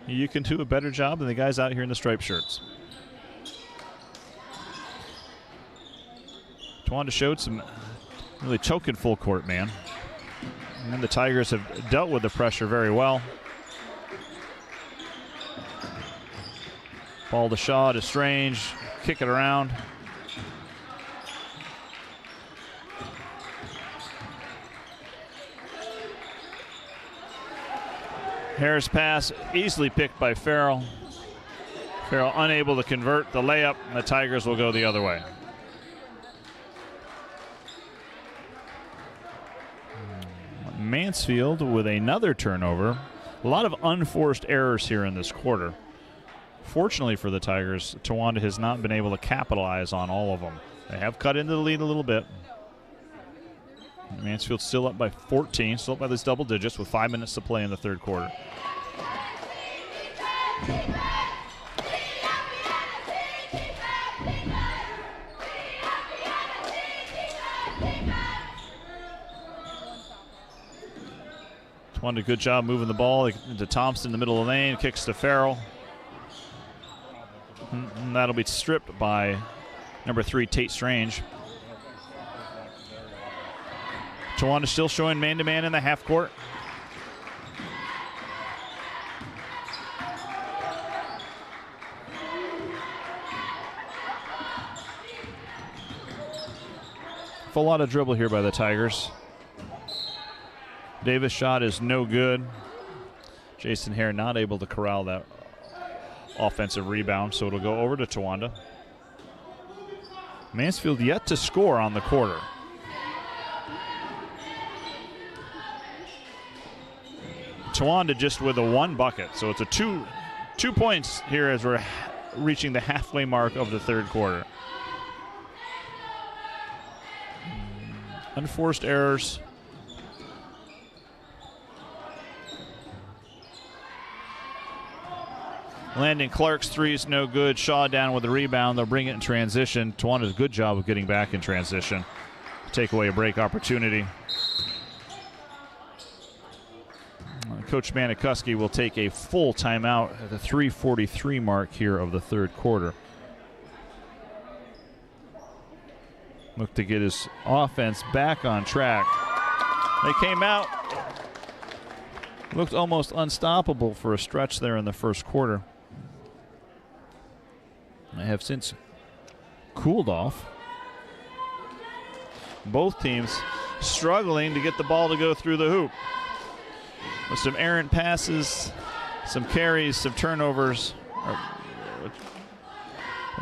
you can do a better job than the guys out here in the striped shirts. Towanda showed some really choking full court, man. And the Tigers have dealt with the pressure very well. Ball to Shaw to Strange, kick it around. Harris pass easily picked by Farrell. Farrell unable to convert the layup, and the Tigers will go the other way. Mansfield with another turnover. A lot of unforced errors here in this quarter. Fortunately for the Tigers, Towanda has not been able to capitalize on all of them. They have cut into the lead a little bit. Mansfield still up by 14, still up by those double digits with 5 minutes to play in the third quarter. Towanda, good job moving the ball to Thompson in the middle of the lane, kicks to Farrell. And that'll be stripped by number 3, Tate Strange. Towanda still showing man-to-man in the half court. Full lot of dribble here by the Tigers. Davis' shot is no good. Jason Hare not able to corral that offensive rebound, so it'll go over to Towanda. Mansfield yet to score on the quarter. Towanda just with a 1 bucket, so it's a two points here as we're reaching the halfway mark of the third quarter. Unforced errors. Landon Clark's 3 is no good. Shaw down with the rebound. They'll bring it in transition. Tawanda's a good job of getting back in transition. Take away a break opportunity. Coach Manikuski will take a full timeout at the 3:43 mark here of the third quarter. Look to get his offense back on track. They came out, looked almost unstoppable for a stretch there in the first quarter. They have since cooled off. Both teams struggling to get the ball to go through the hoop. With some errant passes, some carries, some turnovers.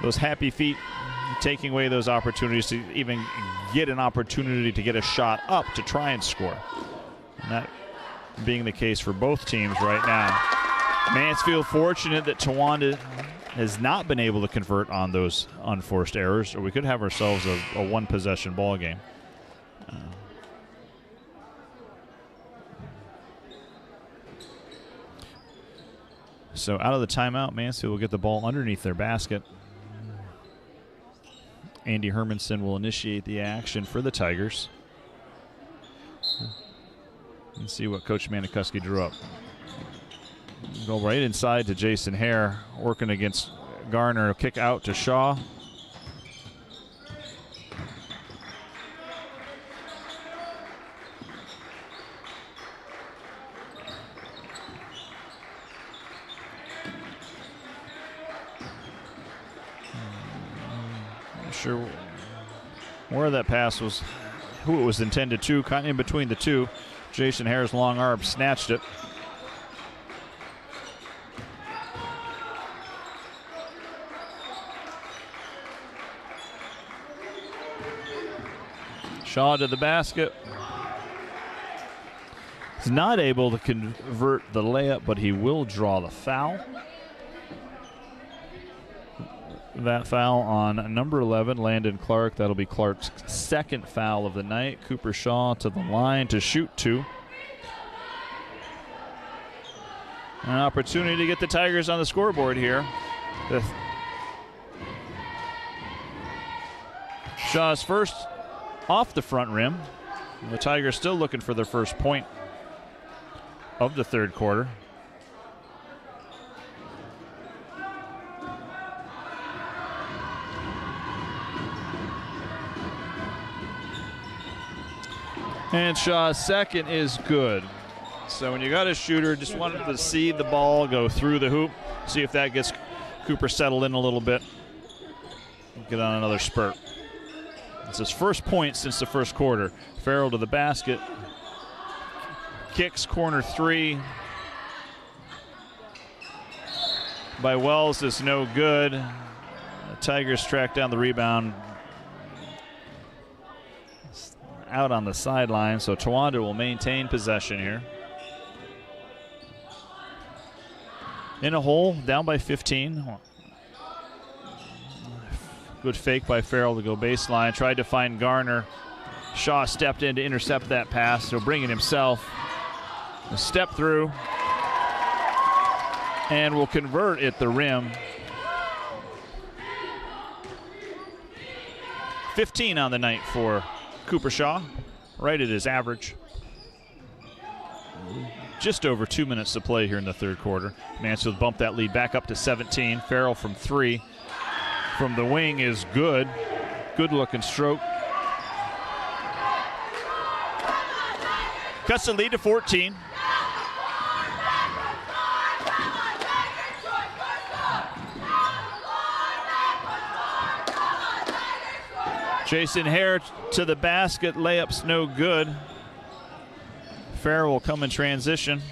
Those happy feet taking away those opportunities to even get an opportunity to get a shot up to try and score. And that being the case for both teams right now. Mansfield fortunate that Towanda has not been able to convert on those unforced errors, or we could have ourselves a one-possession ball game. So out of the timeout, Mansfield will get the ball underneath their basket. Andy Hermanson will initiate the action for the Tigers. Let's see what Coach Manikuski drew up. Go right inside to Jason Hare, working against Garner. Kick out to Shaw. Not sure where that pass was, who it was intended to. Kind of in between the two. Jason Hare's long arm snatched it. Shaw to the basket. He's not able to convert the layup, but he will draw the foul. That foul on number 11, Landon Clark. That'll be Clark's second foul of the night. Cooper Shaw to the line to shoot 2. An opportunity to get the Tigers on the scoreboard here. Shaw's first off the front rim. The Tigers still looking for their first point of the third quarter. And Shaw's second is good. So when you got a shooter, just wanted to see the ball go through the hoop, see if that gets Cooper settled in a little bit, get on another spurt. It's his first point since the first quarter. Farrell to the basket. Kicks corner 3 by Wells is no good. The Tigers track down the rebound out on the sideline, so Towanda will maintain possession here. In a hole, down by 15. Good fake by Farrell to go baseline. Tried to find Garner. Shaw stepped in to intercept that pass, so bringing himself a step through and will convert at the rim. 15 on the night for Cooper Shaw, right at his average. Just over 2 minutes to play here in the third quarter. Mansfield bumped that lead back up to 17. Farrell from 3 from the wing is good. Good looking stroke. Cuts the lead to 14. Jason Hare to the basket. Layup's no good. Farrell will come in transition.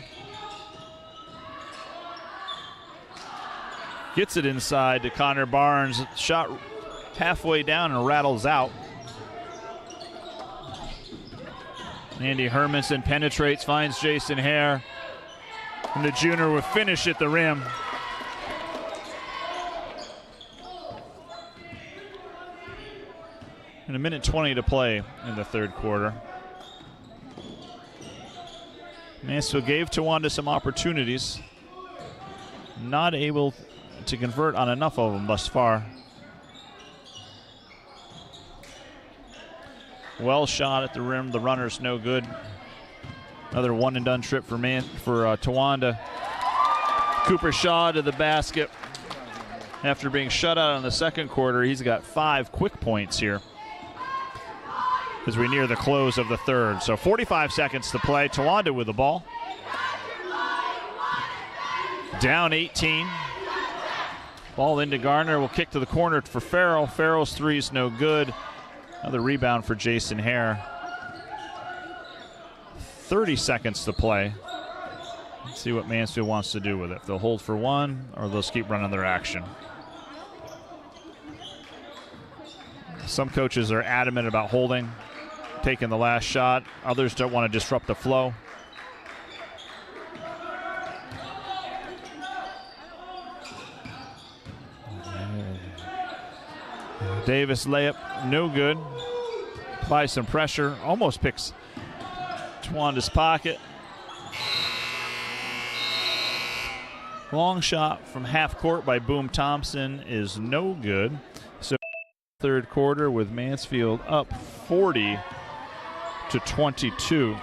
Gets it inside to Connor Barnes. Shot halfway down and rattles out. Andy Hermanson penetrates, finds Jason Hare. And the junior will finish at the rim. And 1:20 to play in the third quarter. Mansfield gave Towanda some opportunities. Not able to convert on enough of them thus far. Well shot at the rim. The runner's no good. Another one and done trip for Towanda. Cooper Shaw to the basket. After being shut out in the second quarter, he's got 5 quick points here as we near the close of the third. So 45 seconds to play. Towanda with the ball. Down 18. Ball into Garner. Will kick to the corner for Farrell. Farrell's three is no good. Another rebound for Jason Hare. 30 seconds to play. Let's see what Mansfield wants to do with it. If they'll hold for one or they'll just keep running their action. Some coaches are adamant about holding, taking the last shot. Others don't want to disrupt the flow. Davis layup, no good. By some pressure, almost picks Tawanda's pocket. Long shot from half court by Boom Thompson is no good. So third quarter with Mansfield up 40-22.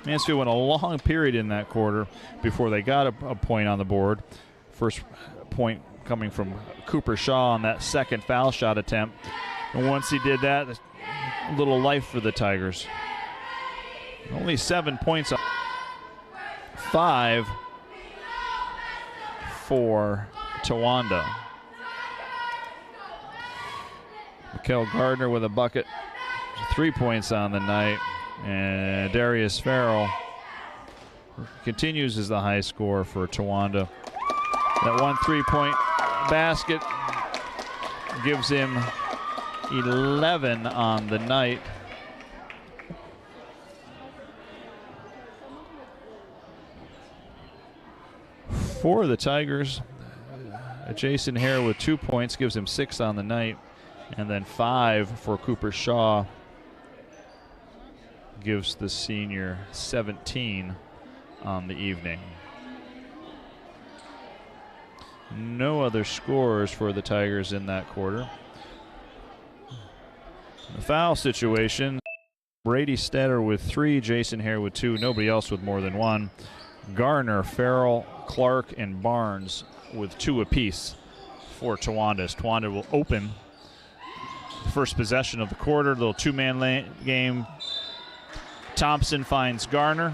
Mansfield went a long period in that quarter before they got a point on the board. First point coming from Cooper Shaw on that second foul shot attempt. And once he did that, a little life for the Tigers. Only 7 points, 5 for Towanda. Mikael Gardner with a bucket, 3 points on the night. And Darius Farrell continues as the high scorer for Towanda. That 1 3-point basket gives him 11 on the night. For the Tigers, Jason Hare with 2 points gives him 6 on the night, and then 5 for Cooper Shaw gives the senior 17 on the evening. No other scores for the Tigers in that quarter. The foul situation, Brady Stetter with 3, Jason Hare with 2, nobody else with more than 1. Garner, Farrell, Clark, and Barnes with 2 apiece for Towanda. Towanda will open the first possession of the quarter. Little two-man game. Thompson finds Garner.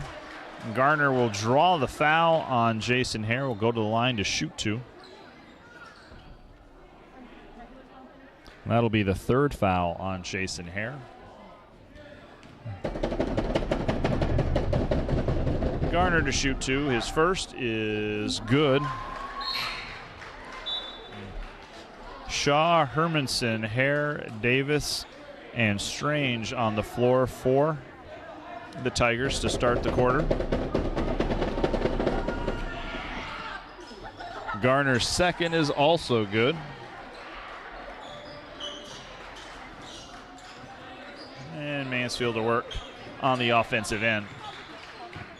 Garner will draw the foul on Jason Hare. Will go to the line to shoot 2. That'll be the 3rd foul on Jason Hare. Garner to shoot 2. His first is good. Shaw, Hermanson, Hare, Davis, and Strange on the floor for the Tigers to start the quarter. Garner's second is also good. Mansfield to work on the offensive end.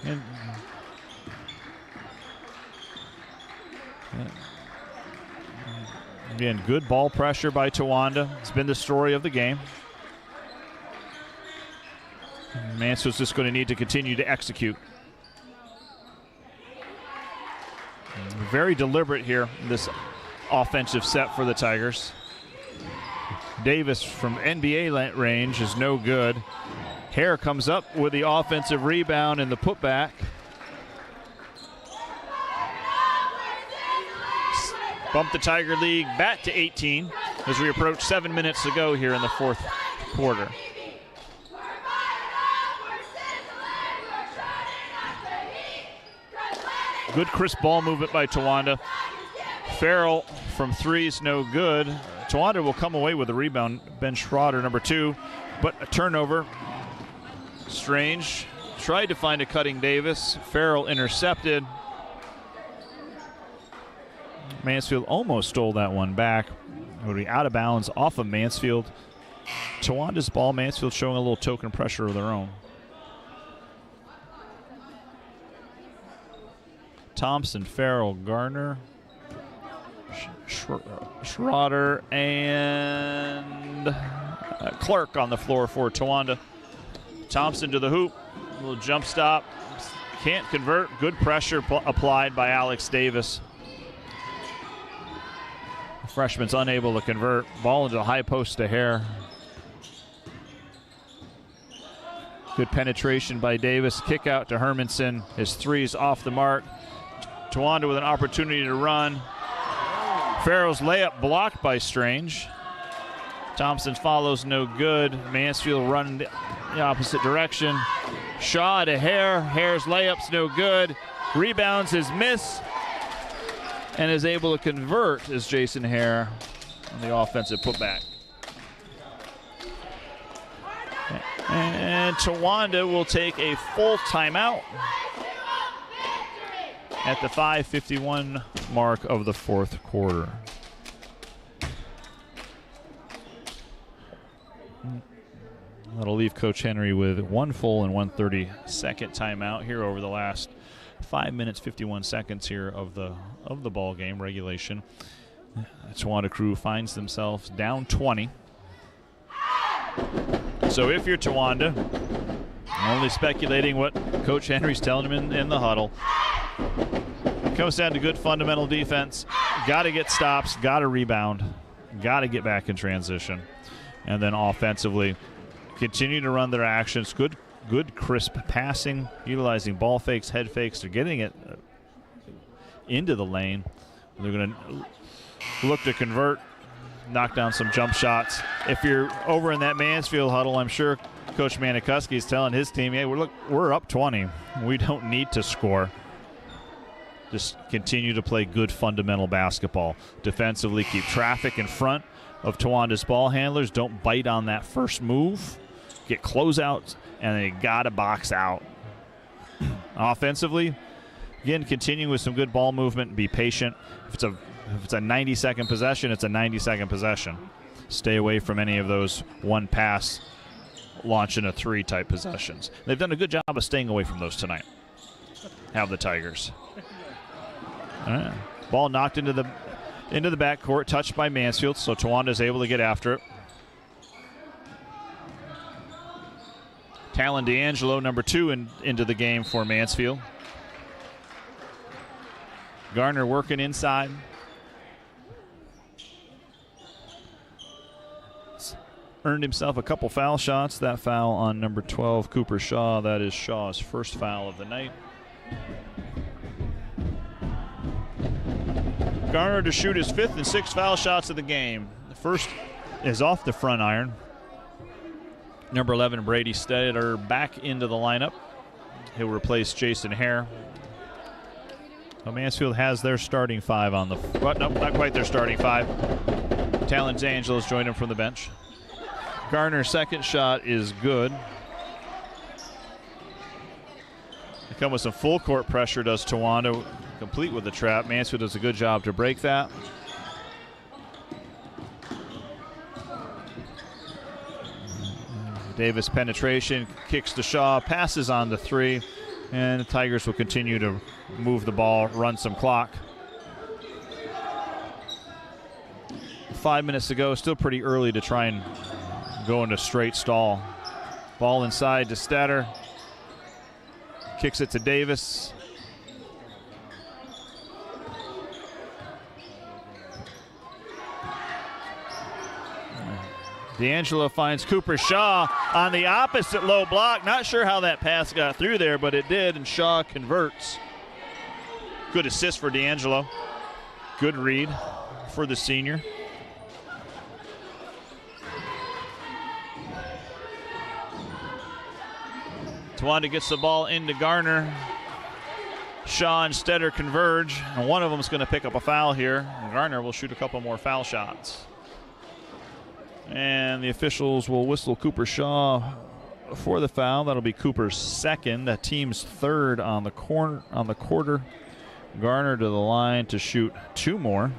And again, good ball pressure by Towanda. It's been the story of the game. Mansfield's just going to need to continue to execute. Very deliberate here in this offensive set for the Tigers. Davis from NBA range is no good. Hare comes up with the offensive rebound and the putback. Bump the Tiger lead back to 18 as we approach 7 minutes to go here in the fourth quarter. Good crisp ball movement by Towanda. Farrell from three is no good. Towanda will come away with a rebound. Ben Schroeder, number 2, but a turnover. Strange tried to find a cutting Davis. Farrell intercepted. Mansfield almost stole that one back. It would be out of bounds off of Mansfield. Towanda's ball. Mansfield showing a little token pressure of their own. Thompson, Farrell, Garner, Schroeder, and Clark on the floor for Towanda. Thompson to the hoop, a little jump stop, can't convert. Good pressure applied by Alex Davis. The freshman's unable to convert. Ball into the high post to Hare. Good penetration by Davis. Kick out to Hermanson. His three's off the mark. Towanda with an opportunity to run. Farrell's layup blocked by Strange. Thompson follows, no good. Mansfield run the opposite direction. Shaw to Hare. Hare's layup's no good. Rebounds his miss. And is able to convert is Jason Hare on the offensive putback. And Towanda will take a full timeout at the 5:51 mark of the fourth quarter. That'll leave Coach Henry with 1 full and 1/32 timeout here over the last 5 minutes 51 seconds here of the ball game regulation. The Towanda crew finds themselves down 20. So if you're Towanda, I'm only speculating what Coach Henry's telling him in the huddle. It comes down to good fundamental defense. Got to get stops, got to rebound, got to get back in transition. And then offensively, continue to run their actions. Good crisp passing, utilizing ball fakes, head fakes. They're getting it into the lane. They're going to look to convert, knock down some jump shots. If you're over in that Mansfield huddle, I'm sure Coach Manikuski is telling his team, hey, we're up 20. We don't need to score. Just continue to play good fundamental basketball. Defensively, keep traffic in front of Towanda's ball handlers. Don't bite on that first move. Get closeouts, and they got to box out. Offensively, again, continue with some good ball movement and be patient. If it's a 90-second possession, it's a 90-second possession. Stay away from any of those one pass, launch in a three type possessions. They've done a good job of staying away from those tonight. Have the Tigers. All right. Ball knocked into the backcourt, touched by Mansfield, so Towanda is able to get after it. Talon D'Angelo, number 2, into the game for Mansfield. Garner working inside. Earned himself a couple foul shots. That foul on number 12, Cooper Shaw. That is Shaw's first foul of the night. Garner to shoot his 5th and 6th foul shots of the game. The first is off the front iron. Number 11, Brady Stetter, back into the lineup. He'll replace Jason Hare. Well, Mansfield has their starting 5 on the no, not quite their starting 5. Talon D'Angelo's joined him from the bench. Garner's second shot is good. They come with some full court pressure, does Towanda, complete with the trap. Mansfield does a good job to break that. Davis penetration, kicks to Shaw, passes on the 3, and the Tigers will continue to move the ball, run some clock. 5 minutes to go, still pretty early to try and go into straight stall. Ball inside to Stetter. Kicks it to Davis. D'Angelo finds Cooper Shaw on the opposite low block. Not sure how that pass got through there, but it did, and Shaw converts. Good assist for D'Angelo. Good read for the senior. Towanda gets the ball into Garner. Shaw and Stetter converge, and one of them is going to pick up a foul here. And Garner will shoot a couple more foul shots. And the officials will whistle Cooper Shaw for the foul. That'll be Cooper's second, the team's third on the quarter. Garner to the line to shoot 2 more.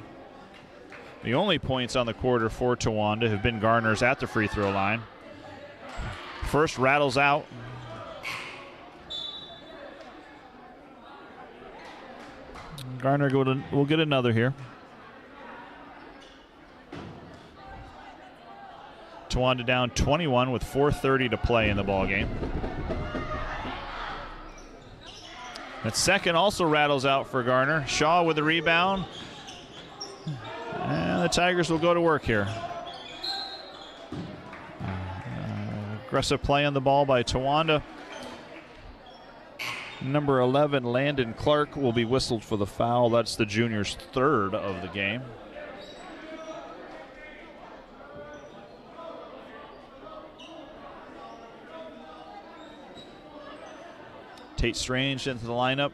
The only points on the quarter for Towanda have been Garner's at the free throw line. First rattles out. Garner will get another here. Towanda down 21 with 4:30 to play in the ball game. That second also rattles out for Garner. Shaw with the rebound. And the Tigers will go to work here. Aggressive play on the ball by Towanda. Number 11, Landon Clark, will be whistled for the foul. That's the junior's third of the game. Tate Strange into the lineup.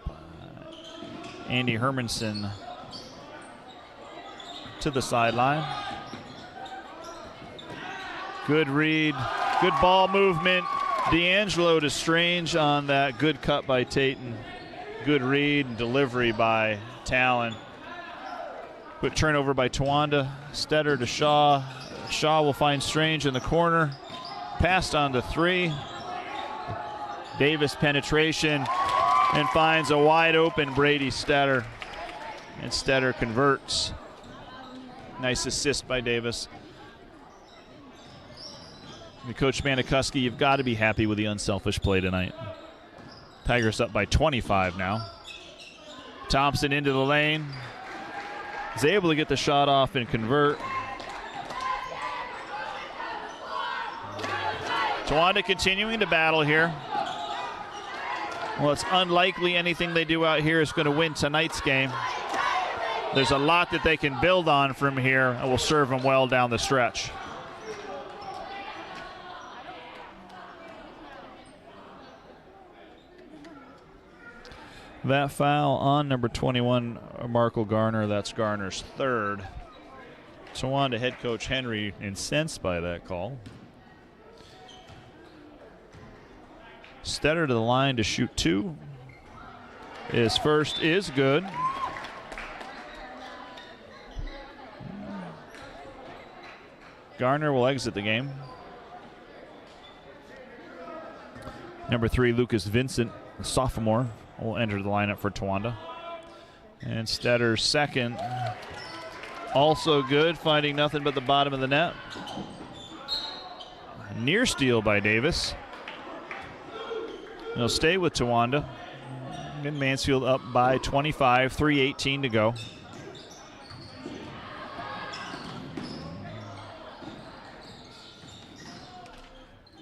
Andy Hermanson to the sideline. Good read, good ball movement. D'Angelo to Strange on that good cut by Tate, and good read and delivery by Talon. Quick turnover by Towanda. Stetter to Shaw. Shaw will find Strange in the corner. Passed on to 3. Davis penetration and finds a wide open Brady Stetter. And Stetter converts. Nice assist by Davis. Coach Manikuski, you've got to be happy with the unselfish play tonight. Tigers up by 25 now. Thompson into the lane. Is able to get the shot off and convert. Towanda continuing to battle here. Well, it's unlikely anything they do out here is going to win tonight's game. There's a lot that they can build on from here and will serve them well down the stretch. That foul on number 21, Markel Garner. That's Garner's third. Towanda head coach Henry incensed by that call. Stetter to the line to shoot 2. His first is good. Garner will exit the game. Number 3, Lucas Vincent, a sophomore, will enter the lineup for Towanda. And Stetter's second, also good, finding nothing but the bottom of the net. Near steal by Davis. He'll stay with Towanda. And Mansfield up by 25, 3:18 to go.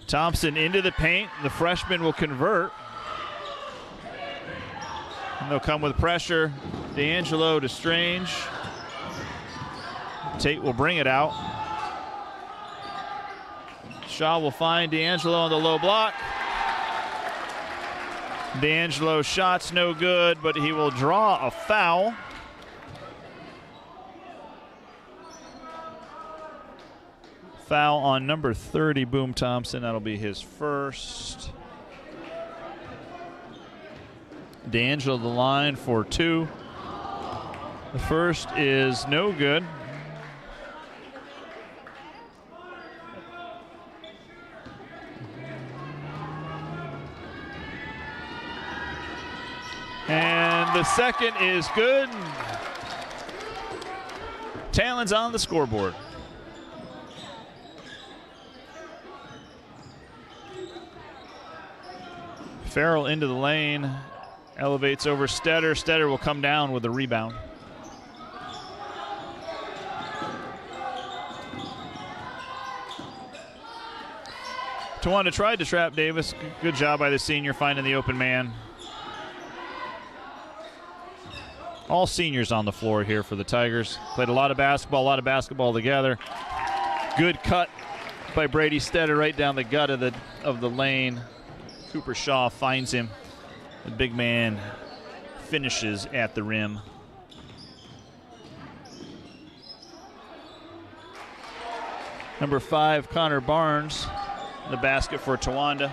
Thompson into the paint. The freshman will convert. And they'll come with pressure. D'Angelo to Strange. Tate will bring it out. Shaw will find D'Angelo on the low block. D'Angelo's shot's no good, but he will draw a foul. Foul on number 30, Boom Thompson. That'll be his first. D'Angelo the line for 2. The first is no good. And the second is good. Talon's on the scoreboard. Farrell into the lane, elevates over Stetter. Stetter will come down with the rebound. Towanda tried to trap Davis. Good job by the senior finding the open man. All seniors on the floor here for the Tigers. Played a lot of basketball together. Good cut by Brady Stetter right down the gut of the lane. Cooper Shaw finds him. The big man finishes at the rim. Number 5, Connor Barnes, the basket for Towanda.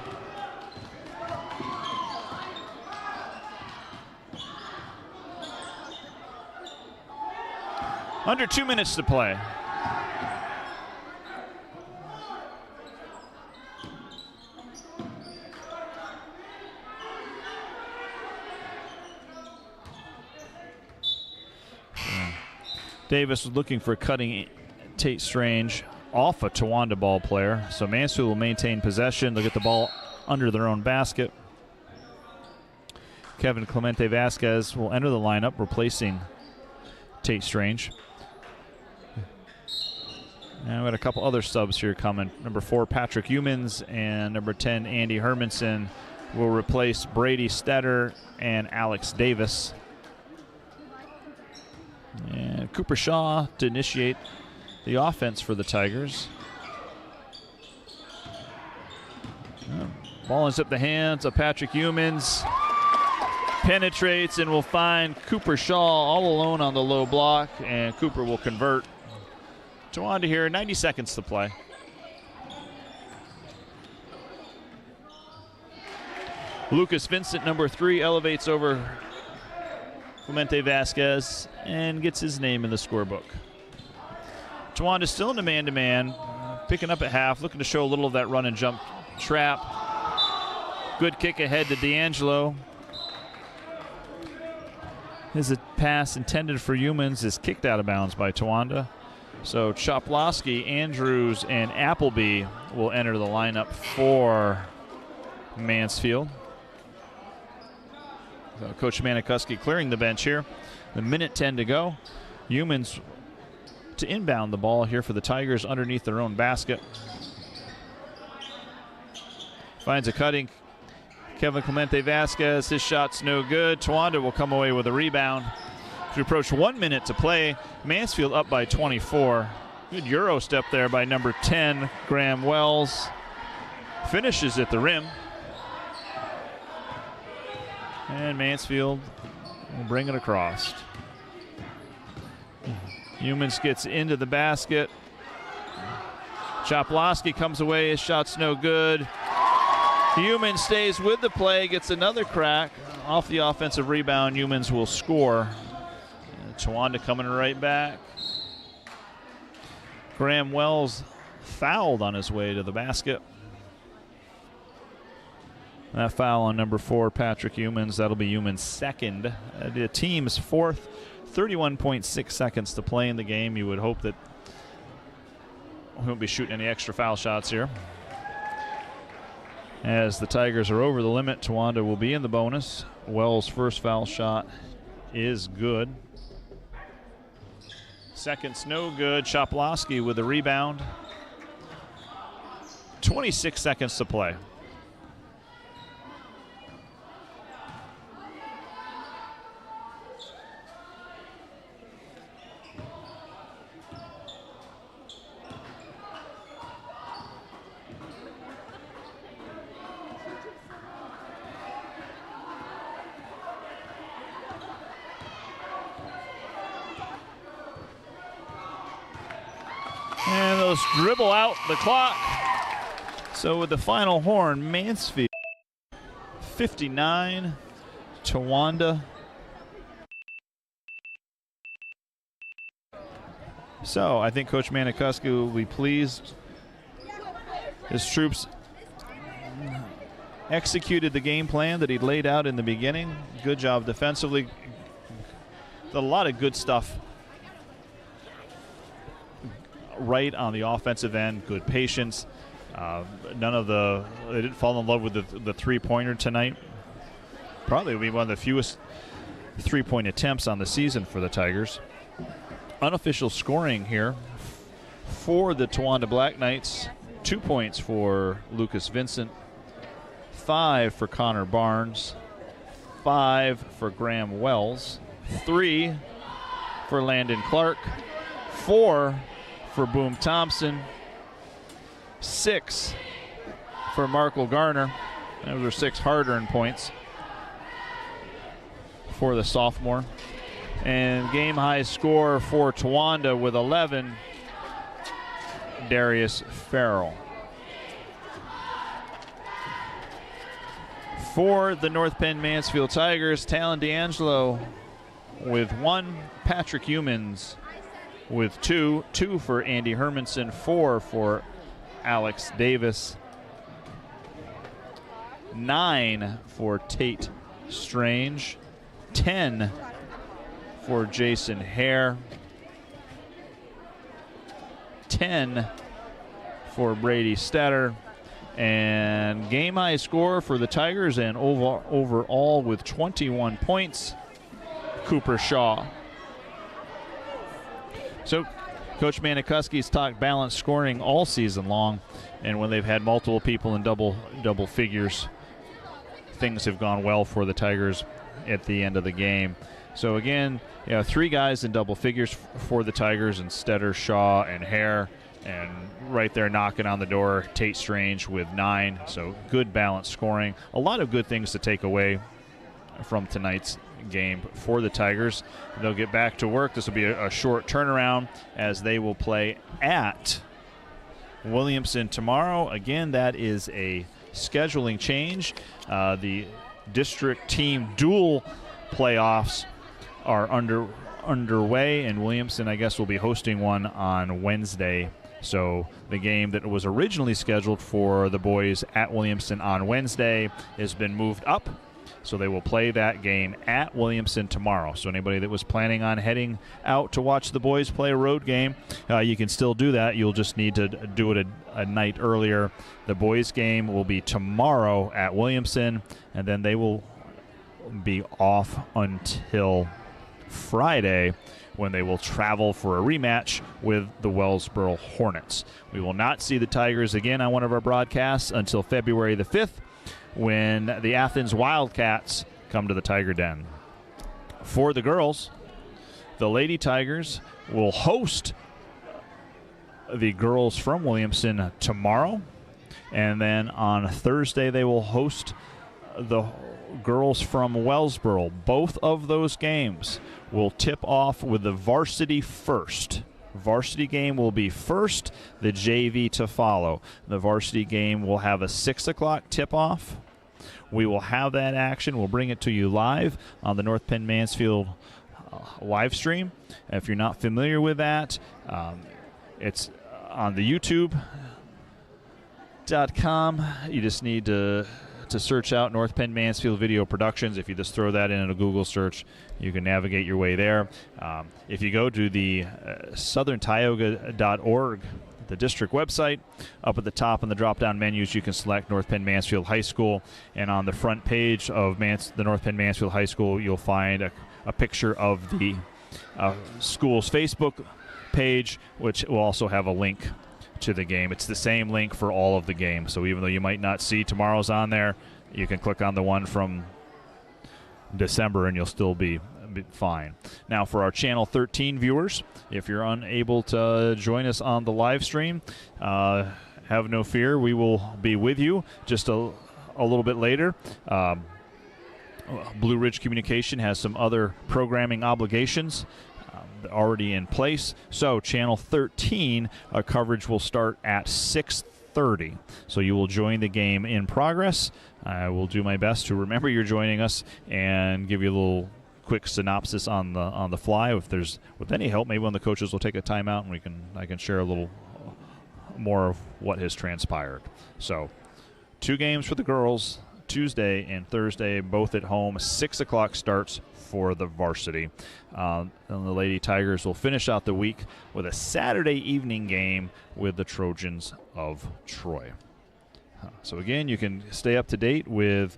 Under 2 minutes to play. Davis was looking for cutting Tate Strange off a Towanda ball player. So Mansfield will maintain possession. They'll get the ball under their own basket. Kevin Clemente Vasquez will enter the lineup, replacing Tate Strange. And we got a couple other subs here coming. Number 4, Patrick Humans, and number 10, Andy Hermanson, will replace Brady Stetter and Alex Davis. And Cooper Shaw to initiate the offense for the Tigers. Ball ends up the hands of Patrick Humans. Penetrates and will find Cooper Shaw all alone on the low block, and Cooper will convert. Towanda here, 90 seconds to play. Lucas Vincent, number 3, elevates over Clemente Vasquez and gets his name in the scorebook. Towanda still in the man-to-man, picking up at half, looking to show a little of that run and jump trap. Good kick ahead to D'Angelo. His pass intended for Humans is kicked out of bounds by Towanda. So Choplowski, Andrews, and Appleby will enter the lineup for Mansfield. So Coach Manikuski clearing the bench here. A minute 10 to go. Humans to inbound the ball here for the Tigers underneath their own basket. Finds a cutting Kevin Clemente Vasquez. His shot's no good. Towanda will come away with a rebound. As we approach 1 minute to play, Mansfield up by 24. Good Euro step there by number 10, Graham Wells. Finishes at the rim. And Mansfield will bring it across. Humans gets into the basket. Choplowski comes away, his shot's no good. Humans stays with the play, gets another crack. Off the offensive rebound, Humans will score. Towanda coming right back. Graham Wells fouled on his way to the basket. That foul on number 4, Patrick Humans. That'll be Humans' second. The team's fourth. 31.6 seconds to play in the game. You would hope that we won't be shooting any extra foul shots here. As the Tigers are over the limit, Towanda will be in the bonus. Wells' first foul shot is good. Second's no good. Choplowski with the rebound. 26 seconds to play. And they'll dribble out the clock. So with the final horn, Mansfield 59, Towanda. So I think Coach Manikuski will be pleased. His troops executed the game plan that he'd laid out in the beginning. Good job defensively. A lot of good stuff right on the offensive end. Good patience. They didn't fall in love with the three-pointer tonight. Probably will be one of the fewest three-point attempts on the season for the Tigers. Unofficial scoring here for the Towanda Black Knights. 2 points for Lucas Vincent, 5 for Connor Barnes, 5 for Graham Wells, 3 for Landon Clark, 4 for Boom Thompson, 6 for Markle Garner. Those are 6 hard-earned points for the sophomore. And game-high score for Towanda with 11, Darius Farrell. For the North Penn Mansfield Tigers, Talon D'Angelo with 1, Patrick Humans with 2, 2 for Andy Hermanson, 4 for Alex Davis, 9 for Tate Strange, 10 for Jason Hare, 10 for Brady Stetter, and game high score for the Tigers and overall with 21 points, Cooper Shaw. So Coach Manikuski's talked balanced scoring all season long, and when they've had multiple people in double figures, things have gone well for the Tigers at the end of the game. So again, 3 guys in double figures for the Tigers, and Stetter, Shaw, and Hare, and right there knocking on the door, Tate Strange with 9. So good balanced scoring. A lot of good things to take away from tonight's game for the Tigers. They'll get back to work. This will be a short turnaround as they will play at Williamson tomorrow. Again, that is a scheduling change. The district team dual playoffs are underway, and Williamson, I guess, will be hosting one on Wednesday. So the game that was originally scheduled for the boys at Williamson on Wednesday has been moved up. So they will play that game at Williamson tomorrow. So anybody that was planning on heading out to watch the boys play a road game, you can still do that. You'll just need to do it a night earlier. The boys game will be tomorrow at Williamson, and then they will be off until Friday, when they will travel for a rematch with the Wellsboro Hornets. We will not see the Tigers again on one of our broadcasts until February the 5th, when the Athens Wildcats come to the Tiger Den. For the girls, the Lady Tigers will host the girls from Williamson tomorrow, and then on Thursday they will host the girls from Wellsboro. Both of those games will tip off with the varsity first. Varsity game will be first, the JV to follow. The varsity game will have a 6 o'clock tip-off. We will have that action. We'll bring it to you live on the North Penn Mansfield live stream. If you're not familiar with that, it's on the YouTube.com. You just need to search out North Penn Mansfield Video Productions. If you just throw that in a Google search, you can navigate your way there. If you go to the southerntioga.org, the district website, up at the top in the drop-down menus, you can select North Penn Mansfield High School, and on the front page of the North Penn Mansfield High School, you'll find a picture of the school's Facebook page, which will also have a link to the game. It's the same link for all of the games, so even though you might not see tomorrow's on there, you can click on the one from December and you'll still be fine. Now, for our Channel 13 viewers, if you're unable to join us on the live stream, have no fear. We will be with you just a little bit later. Blue Ridge Communication has some other programming obligations already in place. So Channel 13 coverage will start at 6:30. So you will join the game in progress. I will do my best to remember you're joining us and give you a little quick synopsis on the fly. If there's with any help, maybe one of the coaches will take a timeout and I can share a little more of what has transpired. So 2 games for the girls, Tuesday and Thursday, both at home. 6 o'clock starts for the varsity. And the Lady Tigers will finish out the week with a Saturday evening game with the Trojans of Troy. So again, you can stay up to date with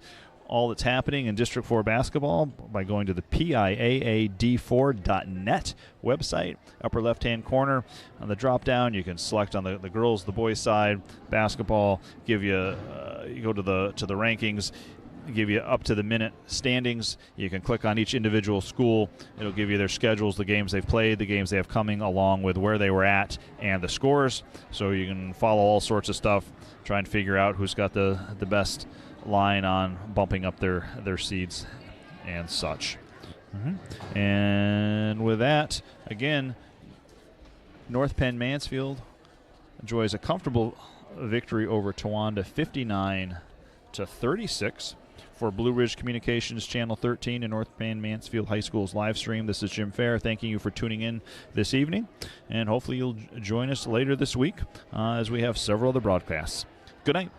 all that's happening in District 4 basketball by going to the PIAAD4.net website. Upper left-hand corner on the drop-down, you can select on the girls, the boys side, basketball, give you, you go to the rankings, give you up-to-the-minute standings. You can click on each individual school. It'll give you their schedules, the games they've played, the games they have coming, along with where they were at and the scores. So you can follow all sorts of stuff, try and figure out who's got the best line on bumping up their seeds and such. And with that, again, North Penn Mansfield enjoys a comfortable victory over Towanda, 59-36. For Blue Ridge Communications Channel 13 and North Penn Mansfield High School's live stream, this is Jim Fair thanking you for tuning in this evening, and hopefully you'll join us later this week as we have several other broadcasts. Good night.